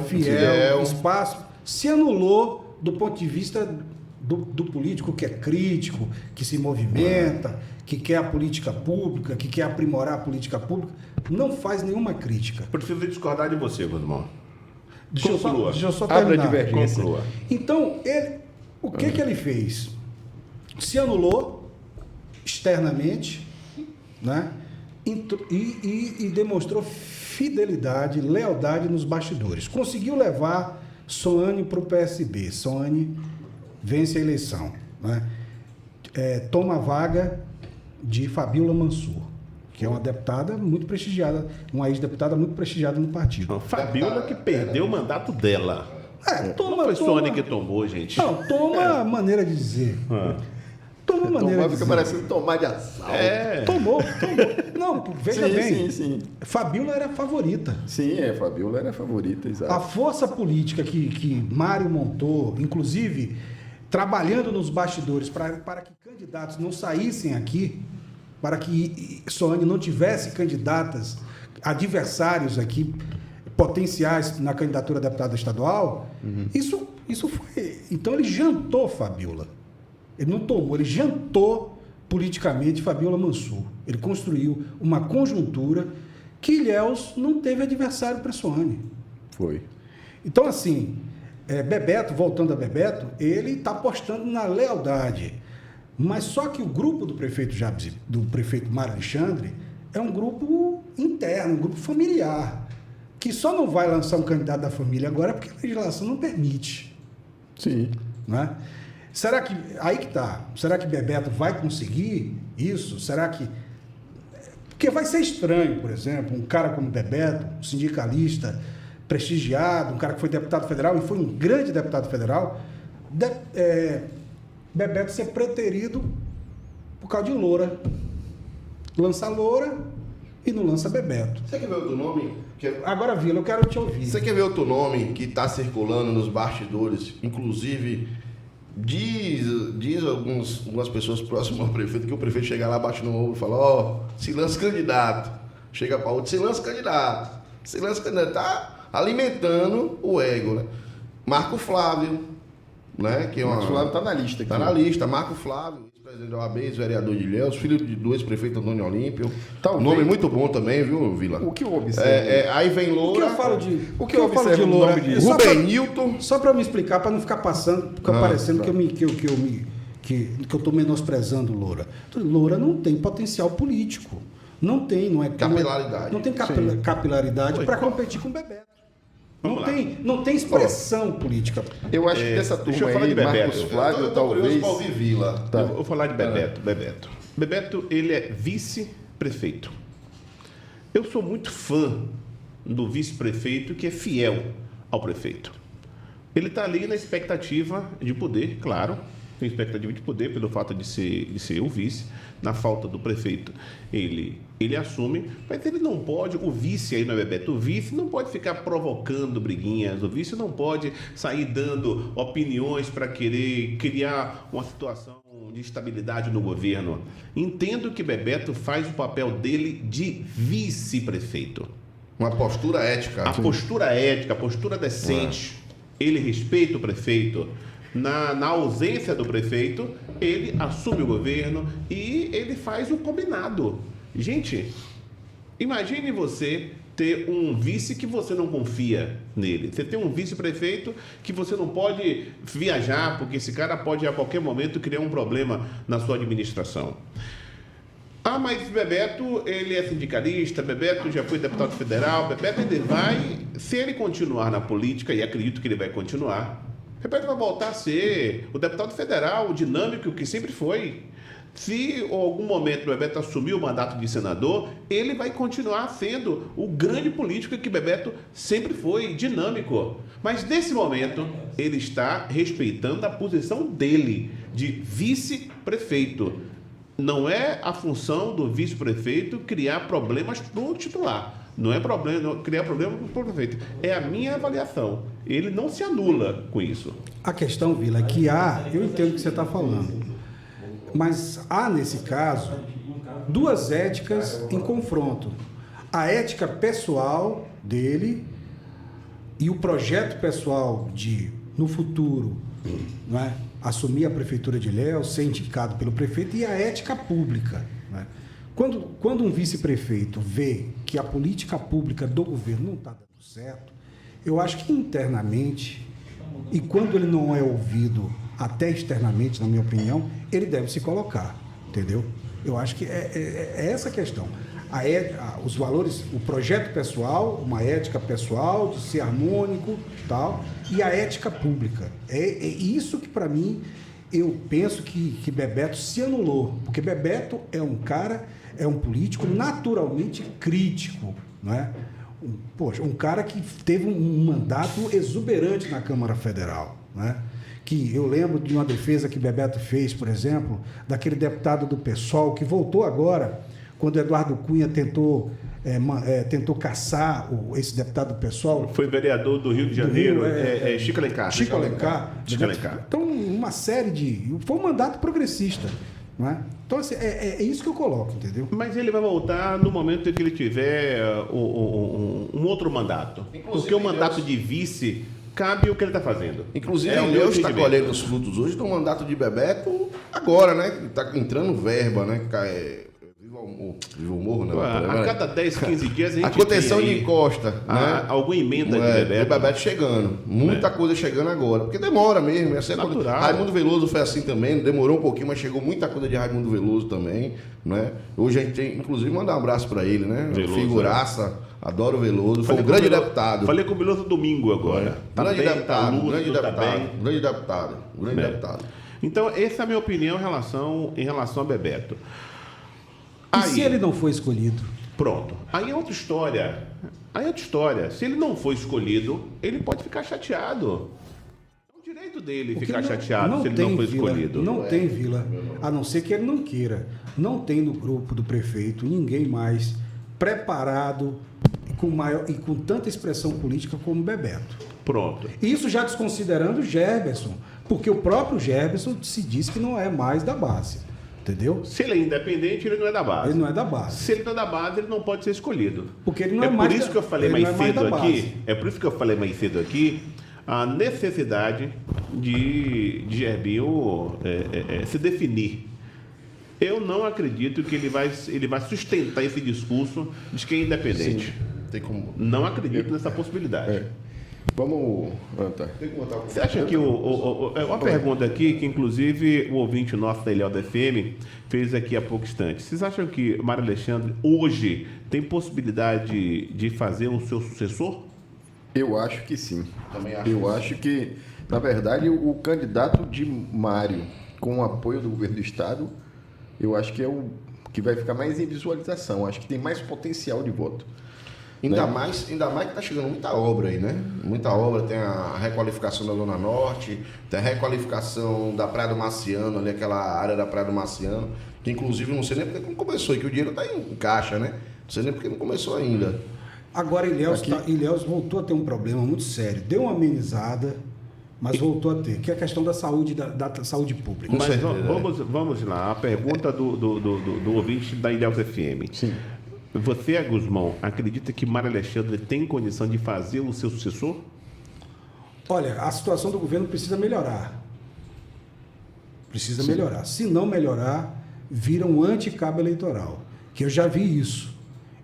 Fiel. espaço. Se anulou do ponto de vista do político que é crítico, que se movimenta, que quer a política pública, que quer aprimorar a política pública, não faz nenhuma crítica. Preciso discordar de você, Guzmão. Deixa Conclua. eu só Abra a terminar. divergência. Conclua. Então, o que ele fez? Se anulou externamente, né? E demonstrou fidelidade, lealdade nos bastidores. Conseguiu levar Soane para o PSB. Soane vence a eleição, né? Toma a vaga de Fabíola Mansur, que é uma deputada muito prestigiada, uma ex-deputada muito prestigiada no partido. Fabíola que perdeu o mandato dela. Toma, Não foi Sônia que tomou, gente. Não, toma a maneira de dizer. Toma a maneira Tomar, de fica dizer. parecendo tomar de assalto. Tomou. Não, veja Sim, bem. sim. Fabíola era a favorita. Sim, Fabiola era a favorita, exato. A força política que Mário montou, inclusive trabalhando nos bastidores para que candidatos não saíssem aqui, para que Soane não tivesse candidatas, adversários aqui, potenciais na candidatura a deputada estadual, isso foi... Então ele jantou Fabíola. Ele não tomou, ele jantou politicamente Fabíola Mansur. Ele construiu uma conjuntura que Ilhéus não teve adversário para Soane. Foi. Então, assim, Bebeto, voltando a Bebeto, ele está apostando na lealdade. Mas só que o grupo do prefeito Jabes, do prefeito Mário Alexandre, é um grupo interno, um grupo familiar, que só não vai lançar um candidato da família agora porque a legislação não permite. Sim. Né? Será que... Aí que tá. Será que Bebeto vai conseguir isso? Será que... Porque vai ser estranho, por exemplo, um cara como Bebeto, um sindicalista prestigiado, um cara que foi deputado federal e foi um grande deputado federal, Bebeto ser preterido por causa de Loura. Lança Loura e não lança Bebeto. Você quer ver outro nome? Agora, Vila, eu quero te ouvir. Você quer ver outro nome que está circulando nos bastidores? Inclusive, diz algumas pessoas próximas ao prefeito que o prefeito chega lá, bate no ombro e fala: se lança candidato. Chega para outro, se lança candidato. Se lança candidato. Está alimentando o ego, né? Marco Flávio, né? Que é Marcos Flávio está na lista aqui. Está na lista. Marco Flávio, ex-presidente da OAB, ex-vereador de Ilhéus, filho do ex-prefeito Antônio Olímpio. Talvez. Nome muito bom também, viu, Vila? O que eu observo? Aí vem O que Loura. eu falo de, O que eu observo no Loura? nome de Só pra- Rubem Nilton. Só para me explicar, para não ficar passando, ficar parecendo que eu estou menosprezando Loura. Loura não tem potencial político. Não tem, não é... Capilaridade. Não tem capilaridade para competir com o Bebeto. Vamos Não tem expressão política. Eu acho que dessa deixa turma eu falar aí, de Bebeto. Marcos Flávio, Eu tô curioso talvez... pra ouvir Vila. Tá. Eu vou falar de Bebeto. Bebeto, ele é vice-prefeito. Eu sou muito fã do vice-prefeito que é fiel ao prefeito. Ele está ali na expectativa de poder, claro, tem expectativa de poder pelo fato de ser o vice. Na falta do prefeito, ele assume, mas ele não pode, o vice aí não é Bebeto, o vice não pode ficar provocando briguinhas, o vice não pode sair dando opiniões para querer criar uma situação de estabilidade no governo. Entendo que Bebeto faz o papel dele de vice-prefeito. Uma postura ética. A postura ética, a postura decente, ele respeita o prefeito. Na ausência do prefeito, ele assume o governo e ele faz o combinado. Gente, imagine você ter um vice que você não confia nele. Você tem um vice-prefeito que você não pode viajar, porque esse cara pode a qualquer momento criar um problema na sua administração. Ah, mas Bebeto, ele é sindicalista, Bebeto já foi deputado federal, Bebeto ele vai, se ele continuar na política, e acredito que ele vai continuar, Bebeto vai voltar a ser o deputado federal, o dinâmico que sempre foi. Se em algum momento o Bebeto assumir o mandato de senador, ele vai continuar sendo o grande político que Bebeto sempre foi, dinâmico. Mas nesse momento, ele está respeitando a posição dele de vice-prefeito. Não é a função do vice-prefeito criar problemas para o titular. Não é criar problema para o prefeito. É a minha avaliação. Ele não se anula com isso. A questão, Vila, é que eu entendo o que você está falando, mas há, nesse caso, duas éticas em confronto. A ética pessoal dele e o projeto pessoal de, no futuro, não é, assumir a prefeitura de Ilhéus, ser indicado pelo prefeito, e a ética pública. Não é? Quando um vice-prefeito vê que a política pública do governo não está dando certo, eu acho que internamente, e quando ele não é ouvido até externamente, na minha opinião, ele deve se colocar, entendeu? Eu acho que é essa a questão. Os valores, o projeto pessoal, uma ética pessoal, de ser harmônico, tal, e a ética pública. É isso que, para mim, eu penso que Bebeto se anulou, porque Bebeto é um político naturalmente crítico, não é? Um cara que teve um mandato exuberante na Câmara Federal, né? Que eu lembro de uma defesa que Bebeto fez, por exemplo, daquele deputado do PSOL que voltou agora, quando Eduardo Cunha tentou caçar esse deputado do PSOL. Foi vereador do Rio de Janeiro, Chico Alencar. Chico Alencar. Então, uma série de... Foi um mandato progressista. Não é? Então, assim, é isso que eu coloco, entendeu? Mas ele vai voltar no momento em que ele tiver um outro mandato. Porque o mandato de vice cabe o que ele está fazendo. Inclusive, Ilhéus está colhendo os frutos hoje do mandato de Bebeto agora, né? Está entrando verba, né? Viva o morro, né? A cada 10, 15 dias a gente a contenção de encosta, né? Alguma emenda de Bebeto chegando. Muita coisa chegando agora. Porque demora mesmo. Natural. Raimundo Veloso foi assim também. Demorou um pouquinho, mas chegou muita coisa de Raimundo Veloso também, né? Hoje a gente tem, inclusive, mandar um abraço para ele, né? Veloso, figuraça. Adoro o Veloso. Foi um grande deputado. Falei com o Veloso domingo agora. Grande deputado. Então, essa é a minha opinião em relação a Bebeto. E se ele não foi escolhido? Pronto. Aí é outra história. Se ele não for escolhido, ele pode ficar chateado. É o direito dele ficar chateado se ele não for escolhido. Não tem, Vila. A não ser que ele não queira. Não tem no grupo do prefeito ninguém mais preparado e com tanta expressão política como Bebeto. Pronto. Isso já desconsiderando o Gerberson, porque o próprio Gerberson se diz que não é mais da base. Entendeu? Se ele é independente, ele não é da base. Ele não é da base. Se ele não é da base, ele não pode ser escolhido. Porque ele não é mais por isso que eu falei mais cedo aqui. É por isso que eu falei mais cedo aqui a necessidade de Gerbinho se definir. Eu não acredito que ele vai sustentar esse discurso de que é independente. Sim, tem como. Não acredito nessa possibilidade. Vamos... Você acha que uma pergunta aqui, que inclusive o ouvinte nosso da Ilhéus FM fez aqui há pouco instante. Vocês acham que Mário Alexandre hoje tem possibilidade de fazer o seu sucessor? Eu acho que sim. Também acho. Eu acho que, na verdade, o candidato de Mário, com o apoio do governo do Estado, eu acho que é o que vai ficar mais em visualização. Acho que tem mais potencial de voto. Ainda mais que está chegando muita obra aí, né? Muita obra, tem a requalificação da Zona Norte, tem a requalificação da Praia do Marciano, ali aquela área da Praia do Marciano, que inclusive não sei nem porque não começou, que o dinheiro está em caixa, né? Não sei nem porque não começou ainda. Agora Ilhéus voltou a ter um problema muito sério. Deu uma amenizada, mas voltou a ter, que é a questão da saúde, da saúde pública. Mas vamos lá, a pergunta do ouvinte da Ilhéus FM. Sim. Você, Guzmão, acredita que Mário Alexandre tem condição de fazer o seu sucessor? Olha, a situação do governo precisa melhorar. Precisa melhorar. Se não melhorar, vira um anticabo eleitoral. Que eu já vi isso.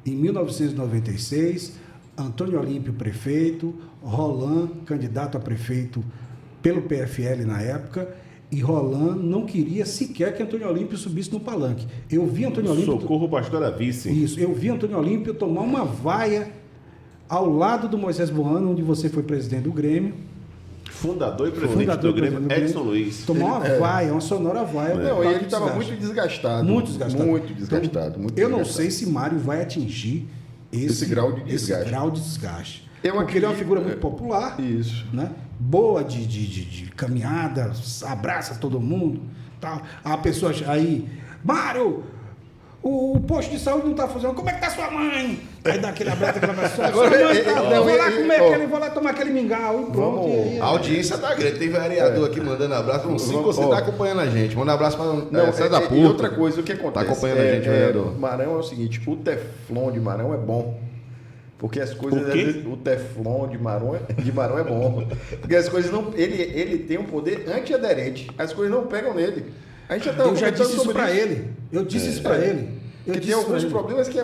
Em 1996, Antônio Olímpio prefeito, Roland, candidato a prefeito pelo PFL na época, E Roland não queria sequer que Antônio Olímpio subisse no palanque. Eu vi Antônio Olímpio... Socorro, pastora vice. Isso, eu vi Antônio Olímpio tomar uma vaia ao lado do Moisés Boano, onde você foi presidente do Grêmio. Fundador e presidente do Grêmio, Edson Luiz. Tomou uma vaia, uma sonora vaia. Não, ele estava muito desgastado. Muito desgastado. Muito desgastado. Então, muito eu não desgastado. sei se Mário vai atingir esse grau de desgaste. Porque ele é uma figura muito popular. Isso. Né? Boa de caminhada, abraça todo mundo. Tal. A pessoa aí, Mário, o posto de saúde não está funcionando. Como é que tá sua mãe? Aí dá aquele abraço, aquela pessoa. Agora, Sua mãe tá, não, vou lá comer vou lá tomar aquele mingau e pronto. Vamos, E aí, A audiência tá grande. Tem vereador aqui mandando abraço. Não sei se você tá acompanhando a gente. Manda um abraço para César E Puto. outra coisa, o que acontece? Tá acompanhando a gente, vereador. Marão é o seguinte, o teflon de Marão é bom. Porque as coisas... O quê? às vezes, o teflon de Marão é bom. Porque as coisas não... Ele tem um poder antiaderente. As coisas não pegam nele. A gente já estava eu já comentando disse isso sobre para ele. Eu disse isso para ele. Eu Que disse tem isso pra alguns ele. problemas que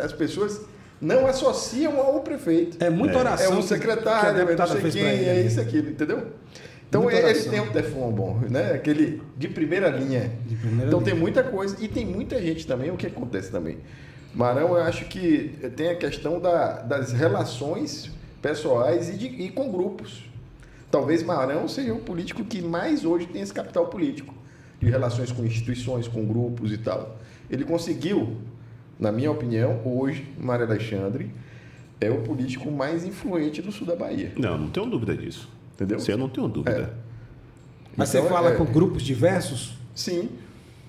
as pessoas não associam ao prefeito. É muita oração. É um que secretário, a é não deputada sei fez quem, pra ele. é isso, aquilo, entendeu? Então Muita ele oração. tem um teflon bom, né? Aquele de primeira linha. De primeira Então linha. tem muita coisa e tem muita gente também. O que acontece também? Marão, eu acho que tem a questão das relações pessoais e com grupos. Talvez Marão seja o político que mais hoje tem esse capital político, de relações com instituições, com grupos e tal. Ele conseguiu, na minha opinião, hoje, Mário Alexandre é o político mais influente do sul da Bahia. Não tenho dúvida disso. Entendeu? Isso eu não tenho dúvida. Mas Então, você fala com grupos diversos, Sim.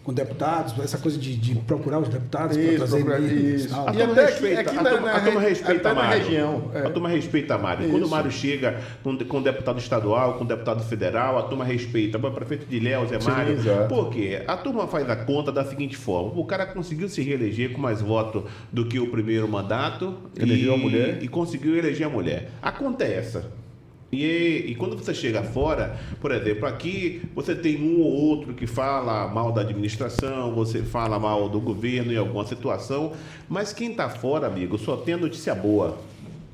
com deputados, essa coisa de procurar os deputados para Isso, trazer procurar eles, isso. tal. A E turma até respeita, aqui a turma respeita até na Mário. região. A turma respeita Mário. Quando o Isso. Mário chega com deputado estadual, com deputado federal, a turma respeita. O prefeito de Ilhéus é Sim, Mário. exato. Por quê? A turma faz a conta da seguinte forma. O cara conseguiu se reeleger com mais voto do que o primeiro mandato. Elegeu a mulher. E conseguiu eleger a mulher. A conta é essa. E quando você chega fora, por exemplo, aqui você tem um ou outro que fala mal da administração, você fala mal do governo em alguma situação, mas quem está fora, amigo, só tem a notícia boa.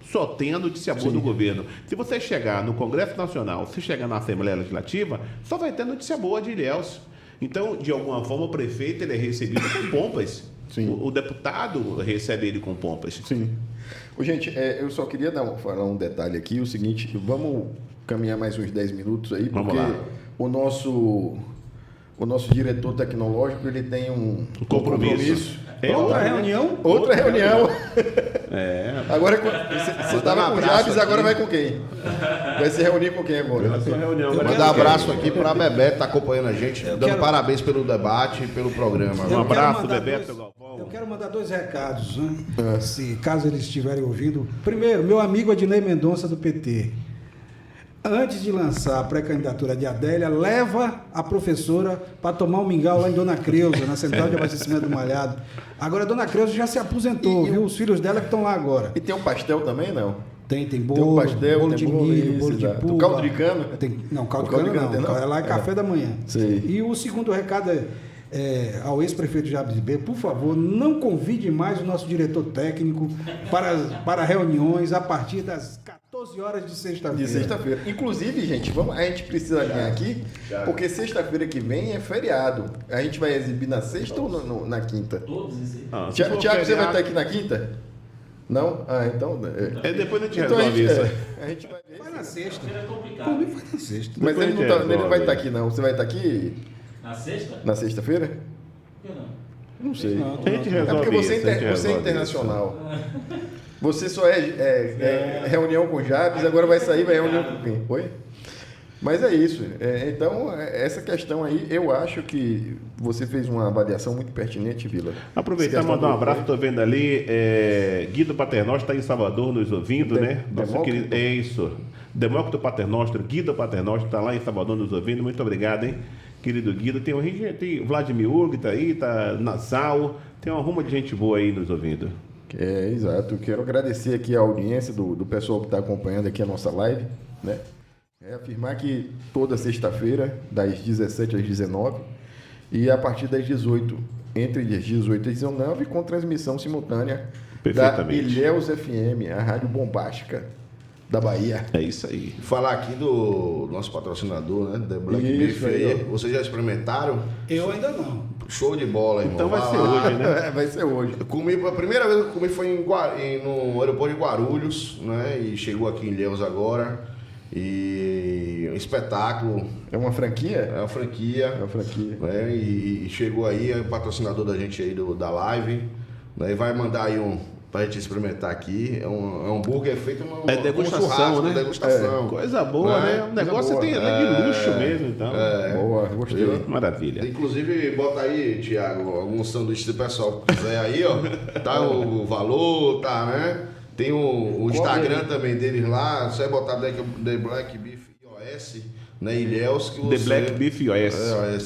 Só tem a notícia boa do governo. Se você chegar no Congresso Nacional, se chegar na Assembleia Legislativa, só vai ter notícia boa de Ilhéus. Então, de alguma forma, o prefeito ele é recebido com pompas. Sim. O deputado recebe ele com pompas. Sim. Ô, gente, eu só queria falar um detalhe aqui, o seguinte, vamos caminhar mais uns 10 minutos aí, Vamos porque lá. o nosso diretor tecnológico, ele tem um Compromisso. É Outra outra reunião? Outra reunião. É. Agora, você estava com o Jabes, agora vai com quem? Vai se reunir com quem agora? A sua reunião Vou vai mandar um ser- abraço aqui para a Bebeto, tá acompanhando a gente, dando quero- parabéns pelo debate e pelo programa. Um Eu abraço, quero mandar Bebeto Galvão. Eu quero mandar 2 recados, né? Se caso eles estiverem ouvindo. Primeiro, meu amigo Adnei Mendonça do PT. Antes de lançar a pré-candidatura de Adélia, leva a professora para tomar um mingau lá em Dona Creuza, na central de abastecimento do Malhado. Agora, a Dona Creuza já se aposentou, viu? Os filhos dela que estão lá agora. E tem um pastel também, não? Tem Tem bolo, um pastel, bolo tem de bolo, milho, isso, bolo de exato. puba. Caldo de cana? Não, caldo O de cana tem, não. Lá é café da manhã. Sei. E o segundo recado ao ex-prefeito Jabes B, por favor, não convide mais o nosso diretor técnico para reuniões a partir das 14 horas de sexta-feira. De sexta-feira. Inclusive, gente, a gente precisa vir aqui, porque sexta-feira que vem é feriado. A gente vai exibir na sexta ou na quinta? Todos esses. Ah, se Tiago, for você vai feriado- estar aqui na quinta? Não? Ah, então... Depois a gente Então resolve isso. A gente vai ver. Vai na sexta. É complicado. Comigo vai na sexta. Mas Depois ele a gente não vai resolve. estar aqui, não. Você vai estar aqui Na sexta? na sexta-feira? Por que não? Não sei. A gente É resolve porque você, isso, a gente você é resolve internacional. Você só é reunião com Jabes, agora vai sair, vai reunião com quem? Oi? Mas é isso. Então, essa questão aí, eu acho que você fez uma avaliação muito pertinente, Vila. Aproveitar e Essa questão mandar um do- abraço, estou vendo ali, Guido Paternostro está em Salvador nos ouvindo, né? Nosso Demócrito. querido, é isso. Demócrito Paternostro, Guido Paternostro está lá em Salvador nos ouvindo, muito obrigado, hein? Querido Guido, tem Vladimir Urg, está aí, está Nassau, tem uma ruma de gente boa aí nos ouvindo. Exato. Quero agradecer aqui a audiência do pessoal que está acompanhando aqui a nossa live, né? Afirmar que toda sexta-feira, das 17 às 19 e a partir das 18, entre as 18 e 19, com transmissão simultânea da Perfeitamente. Ilhéus FM, a rádio bombástica da Bahia. É isso aí. Falar aqui do nosso patrocinador, né? The Black Isso Beef aí. aí, ó. Vocês já experimentaram? Eu ainda não. Show de bola, irmão. Então vai ser lá. hoje, né? Vai ser hoje. Comi, a primeira vez que eu comi foi no aeroporto de Guarulhos, né? E chegou aqui em Ilhéus agora. E um espetáculo. É uma franquia? É uma franquia. É uma franquia. Né? E chegou aí, é o patrocinador da gente aí da live. Né? E vai mandar aí pra gente experimentar aqui. É um hambúrguer feito É degustação, com churrasco, né? Degustação. Coisa boa, Né? né? O negócio boa. tem de luxo mesmo, então. Boa, gostei. Maravilha. Inclusive, bota aí, Thiago, alguns sanduíches do pessoal que quiser aí, ó. Tá o valor, tá, né? Tem o Instagram também deles lá. Só é botar The Black Beef iOS, né? Ilhéus, que The Black Beef OS.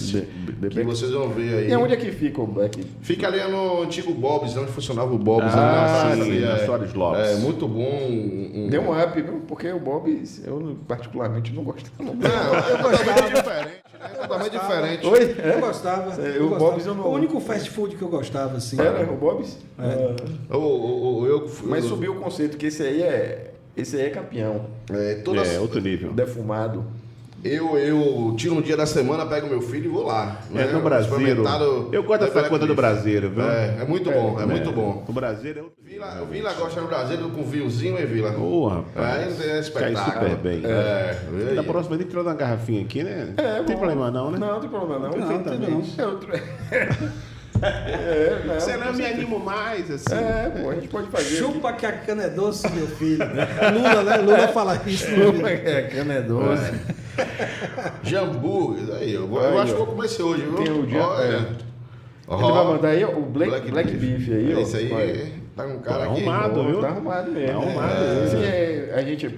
The que Black- vocês vão ver aí. E onde é que fica o Black? Fica ali no antigo Bob's, onde funcionava o Bob's. Ah, ali na sim, praça, na Soares Lopes. É muito bom. Deu um up, viu? Porque o Bob, eu particularmente não gosto. Não. Não, é totalmente diferente, né? Totalmente diferente. Oi? Eu gostava. É, eu o gostava. Bob's eu não- O único fast food que eu gostava, assim. Era o Bob's? Mas Eu subiu o conceito que esse aí é campeão. É, outro nível. Defumado. Eu tiro um dia da semana, pego meu filho e vou lá. É né? no Brasil. Experimentado Eu gosto dessa Black coisa do Beef. Brasil, viu? É muito bom, é muito bom. O Brasil é outro O Vila gosta do Brasil com vinhozinho, hein, Vila? Porra, rapaz. Aí é Cai espetáculo. super bem. Vê aí. Da próxima vez tirou uma garrafinha aqui, né? não tem bom. problema não, né? Não tem problema não. Perfeitamente. É outro. Você não me animo mais, assim. Pô, a gente pode fazer. Chupa que a cana é doce, meu filho. Lula, né? Lula fala isso. Meu filho. Cana é doce. Jambu, aí, eu Aí, acho que ó. vou comer esse hoje, viu? Tem o dia- Olha. Ele vai mandar aí o Black Beef aí, ó. Esse aí Olha. tá com um cara aqui. Arrumado, viu? Tá arrumado mesmo. Tá arrumado Sim, a gente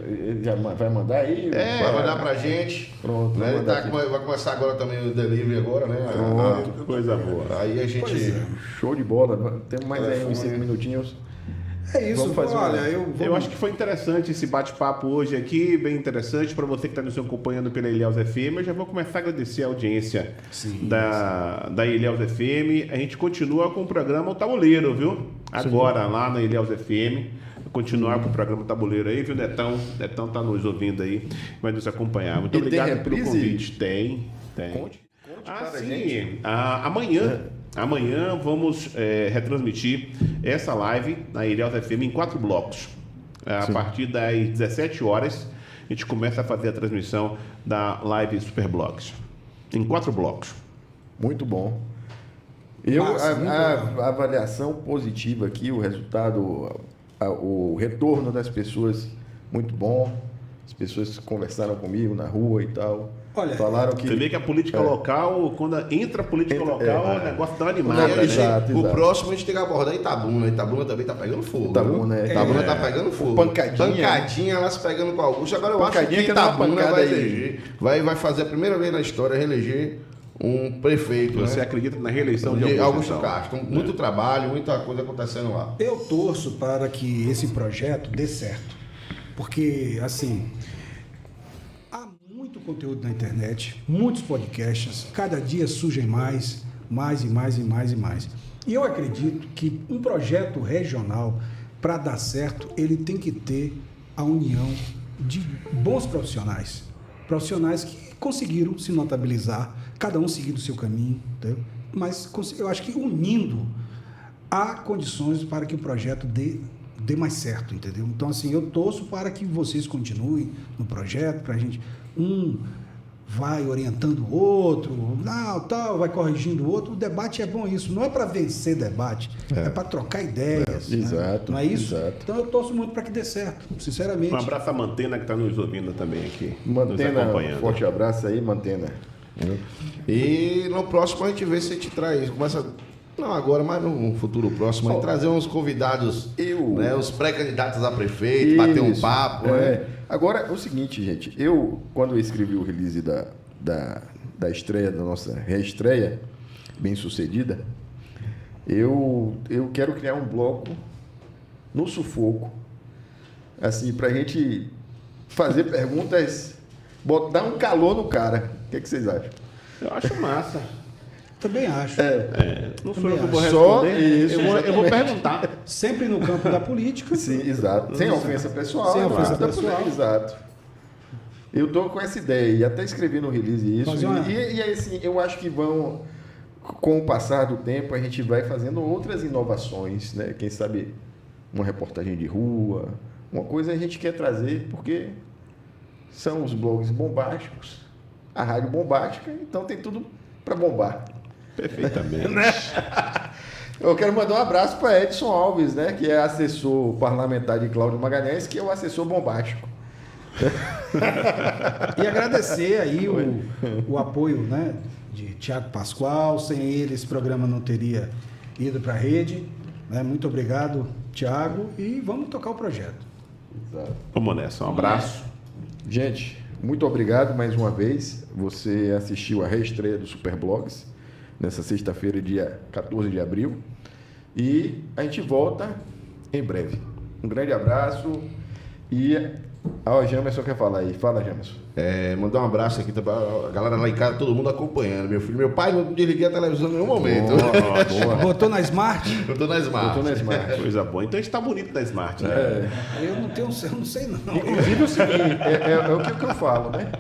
já vai mandar aí. Vai mandar pra gente. Pronto, Né? vai Ele mandar vai começar agora também o delivery agora, né? Coisa boa. Aí a gente. Show de bola. Temos mais aí uns 5 minutinhos. É isso, Vamos fazer olha, Eu acho que foi interessante esse bate-papo hoje aqui, bem interessante. Para você que está nos acompanhando pela Ilhéus FM, eu já vou começar a agradecer a audiência da Ilhéus FM. A gente continua com o programa O Tabuleiro, viu? Agora, lá na Ilhéus FM. Continuar com o programa Tabuleiro aí, viu, Netão? Netão tá nos ouvindo aí, vai nos acompanhar. Muito E tem obrigado pelo reprise? convite. Tem. Conte para a Sim. gente. Amanhã vamos retransmitir essa live na Ilhéus FM em 4 blocos. A partir das 17 horas, a gente começa a fazer a transmissão da live Superblogs. Em 4 blocos. Muito bom. Massa, muito A avaliação positiva aqui, o resultado, o retorno das pessoas, muito bom. As pessoas conversaram comigo na rua e tal. Olha, falaram que. Você vê que a política local, quando entra a política local, o negócio dá uma animada. Aí a né? gente- Exato, o exato. próximo a gente tem que abordar Itabuna. Itabuna também tá pegando fogo. Itabuna, viu? né? Itabuna tá pegando fogo. Pancadinha. Elas pegando com a Augusto. Agora eu Pancadinha acho que que dá uma Itabuna pancada vai aí. eleger. Vai fazer a primeira vez na história reeleger um prefeito. Você né? acredita na reeleição de De Augusto? Augusto Castro. Muito trabalho, muita coisa acontecendo lá. eu torço para que esse projeto dê certo. Porque, assim, há muito conteúdo na internet, muitos podcasts, cada dia surgem mais e mais. E eu acredito que um projeto regional, para dar certo, ele tem que ter a união de bons profissionais. Profissionais que conseguiram se notabilizar, cada um seguindo o seu caminho, entendeu? Mas eu acho que unindo há condições para que o projeto dê mais certo, entendeu? Então, assim, eu torço para que vocês continuem no projeto, para a gente, vai orientando o outro, vai corrigindo o outro. O debate é bom isso, não é para vencer debate, é para trocar ideias. né? Exato, Não é isso? exato. Então, eu torço muito para que dê certo, sinceramente. Um abraço à Mantena que está nos ouvindo também aqui. Nos Mantena, acompanhando. forte abraço aí, Mantena. E no próximo a gente vê se a gente traz. Começa. Não agora, mas no futuro próximo, a gente trazer uns convidados, né, os pré-candidatos a prefeito, bater um Isso, papo. Né? Agora, é o seguinte, gente. Quando eu escrevi o release da estreia, da nossa reestreia, bem sucedida, eu quero criar um bloco no sufoco, assim, pra gente fazer perguntas, dar um calor no cara. O que vocês acham? Eu acho massa. Também acho. Não sou eu que Também vou acho. Só responder. isso, eu vou perguntar. Sempre no campo da política. Sim, exato. Sem ofensa pessoal. Sem ofensa claro. pessoal. Exato. Eu estou com essa ideia e até escrevi no release isso. Fazer uma- E aí, assim, eu acho que vão, com o passar do tempo, a gente vai fazendo outras inovações, né? Quem sabe uma reportagem de rua, uma coisa a gente quer trazer, porque são os blogs bombásticos, a rádio bombástica, então tem tudo para bombar. Perfeitamente. Eu quero mandar um abraço para Edson Alves, né, que é assessor parlamentar de Cláudio Magalhães, que é o assessor bombástico. E agradecer aí o apoio, né, de Tiago Pascoal. Sem ele, esse programa não teria ido para a rede. Né? Muito obrigado, Tiago. E vamos tocar o projeto. Vamos nessa. Um abraço. Gente, muito obrigado mais uma vez. Você assistiu a reestreia do Superblogs nessa sexta-feira, dia 14 de abril. E a gente volta em breve. Um grande abraço e o Jamerson quer falar aí. Fala, Jamerson. Mandar um abraço aqui para a galera lá em casa, todo mundo acompanhando. Meu pai não desliguei a televisão em nenhum momento. Boa. Botou na Smart? Eu tô na Smart. Botou na Smart. Coisa boa. Então a gente tá bonito da Smart, né? Eu não sei não. Inclusive o seguinte, é o que eu falo, né?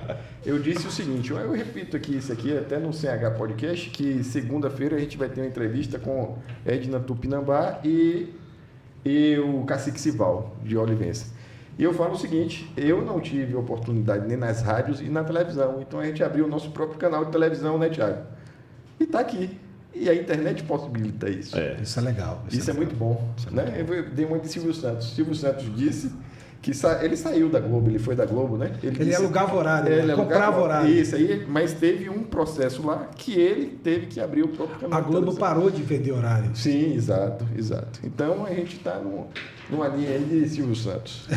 Eu disse o seguinte, eu repito aqui, isso aqui até no CH Podcast, que segunda-feira a gente vai ter uma entrevista com Edna Tupinambá e o Cacique Sival, de Olivença. E eu falo o seguinte, eu não tive oportunidade nem nas rádios e na televisão, então a gente abriu o nosso próprio canal de televisão, né, Thiago? E tá aqui. E a internet possibilita isso. Isso é legal. Isso é muito bom. Né? Eu dei uma de Silvio Santos. Silvio Santos disse que ele saiu da Globo, ele foi da Globo, né? Ele disse, alugava horário, ele comprava horário. Isso aí, mas teve um processo lá que ele teve que abrir o próprio canal. A Globo parou de vender horário. Sim, exato. Então a gente está numa linha aí de Silvio Santos.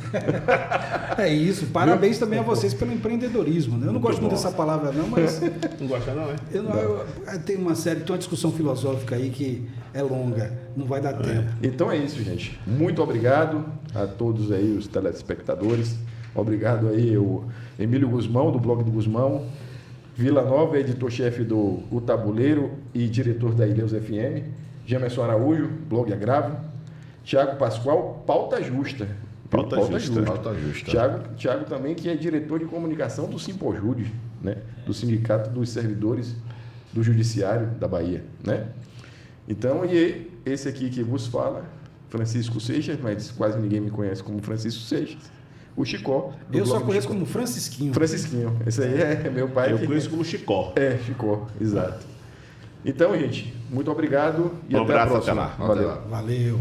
É isso. Parabéns também a vocês pelo empreendedorismo. Né? Eu não gosto muito bom. dessa palavra, não, mas Não gosta não, é? tem uma discussão filosófica aí que é longa, não vai dar tempo. Então é isso, gente. Muito obrigado a todos aí, os telespectadores. Obrigado aí, o Emílio Guzmão, do blog do Guzmão. Vila Nova, editor-chefe do O Tabuleiro e diretor da Ilhéus FM. Jamerson Araújo, blog Agravo. Tiago Pascoal, Pauta Justa. Pauta Justa. Pauta Justa. Tiago também, que é diretor de comunicação do Simpojude, né? Do Sindicato dos Servidores do Judiciário da Bahia, né? Então, e esse aqui que vos fala, Francisco Seixas, mas quase ninguém me conhece como Francisco Seixas. O Chicó. Eu só blog do conheço Chicó. como Francisquinho. Francisquinho. Esse aí é meu pai. Eu conheço como Chicó. É, Chicó, exato. Então, gente, muito obrigado e Um até a abraço, próxima. até lá. Valeu. Até lá. Valeu.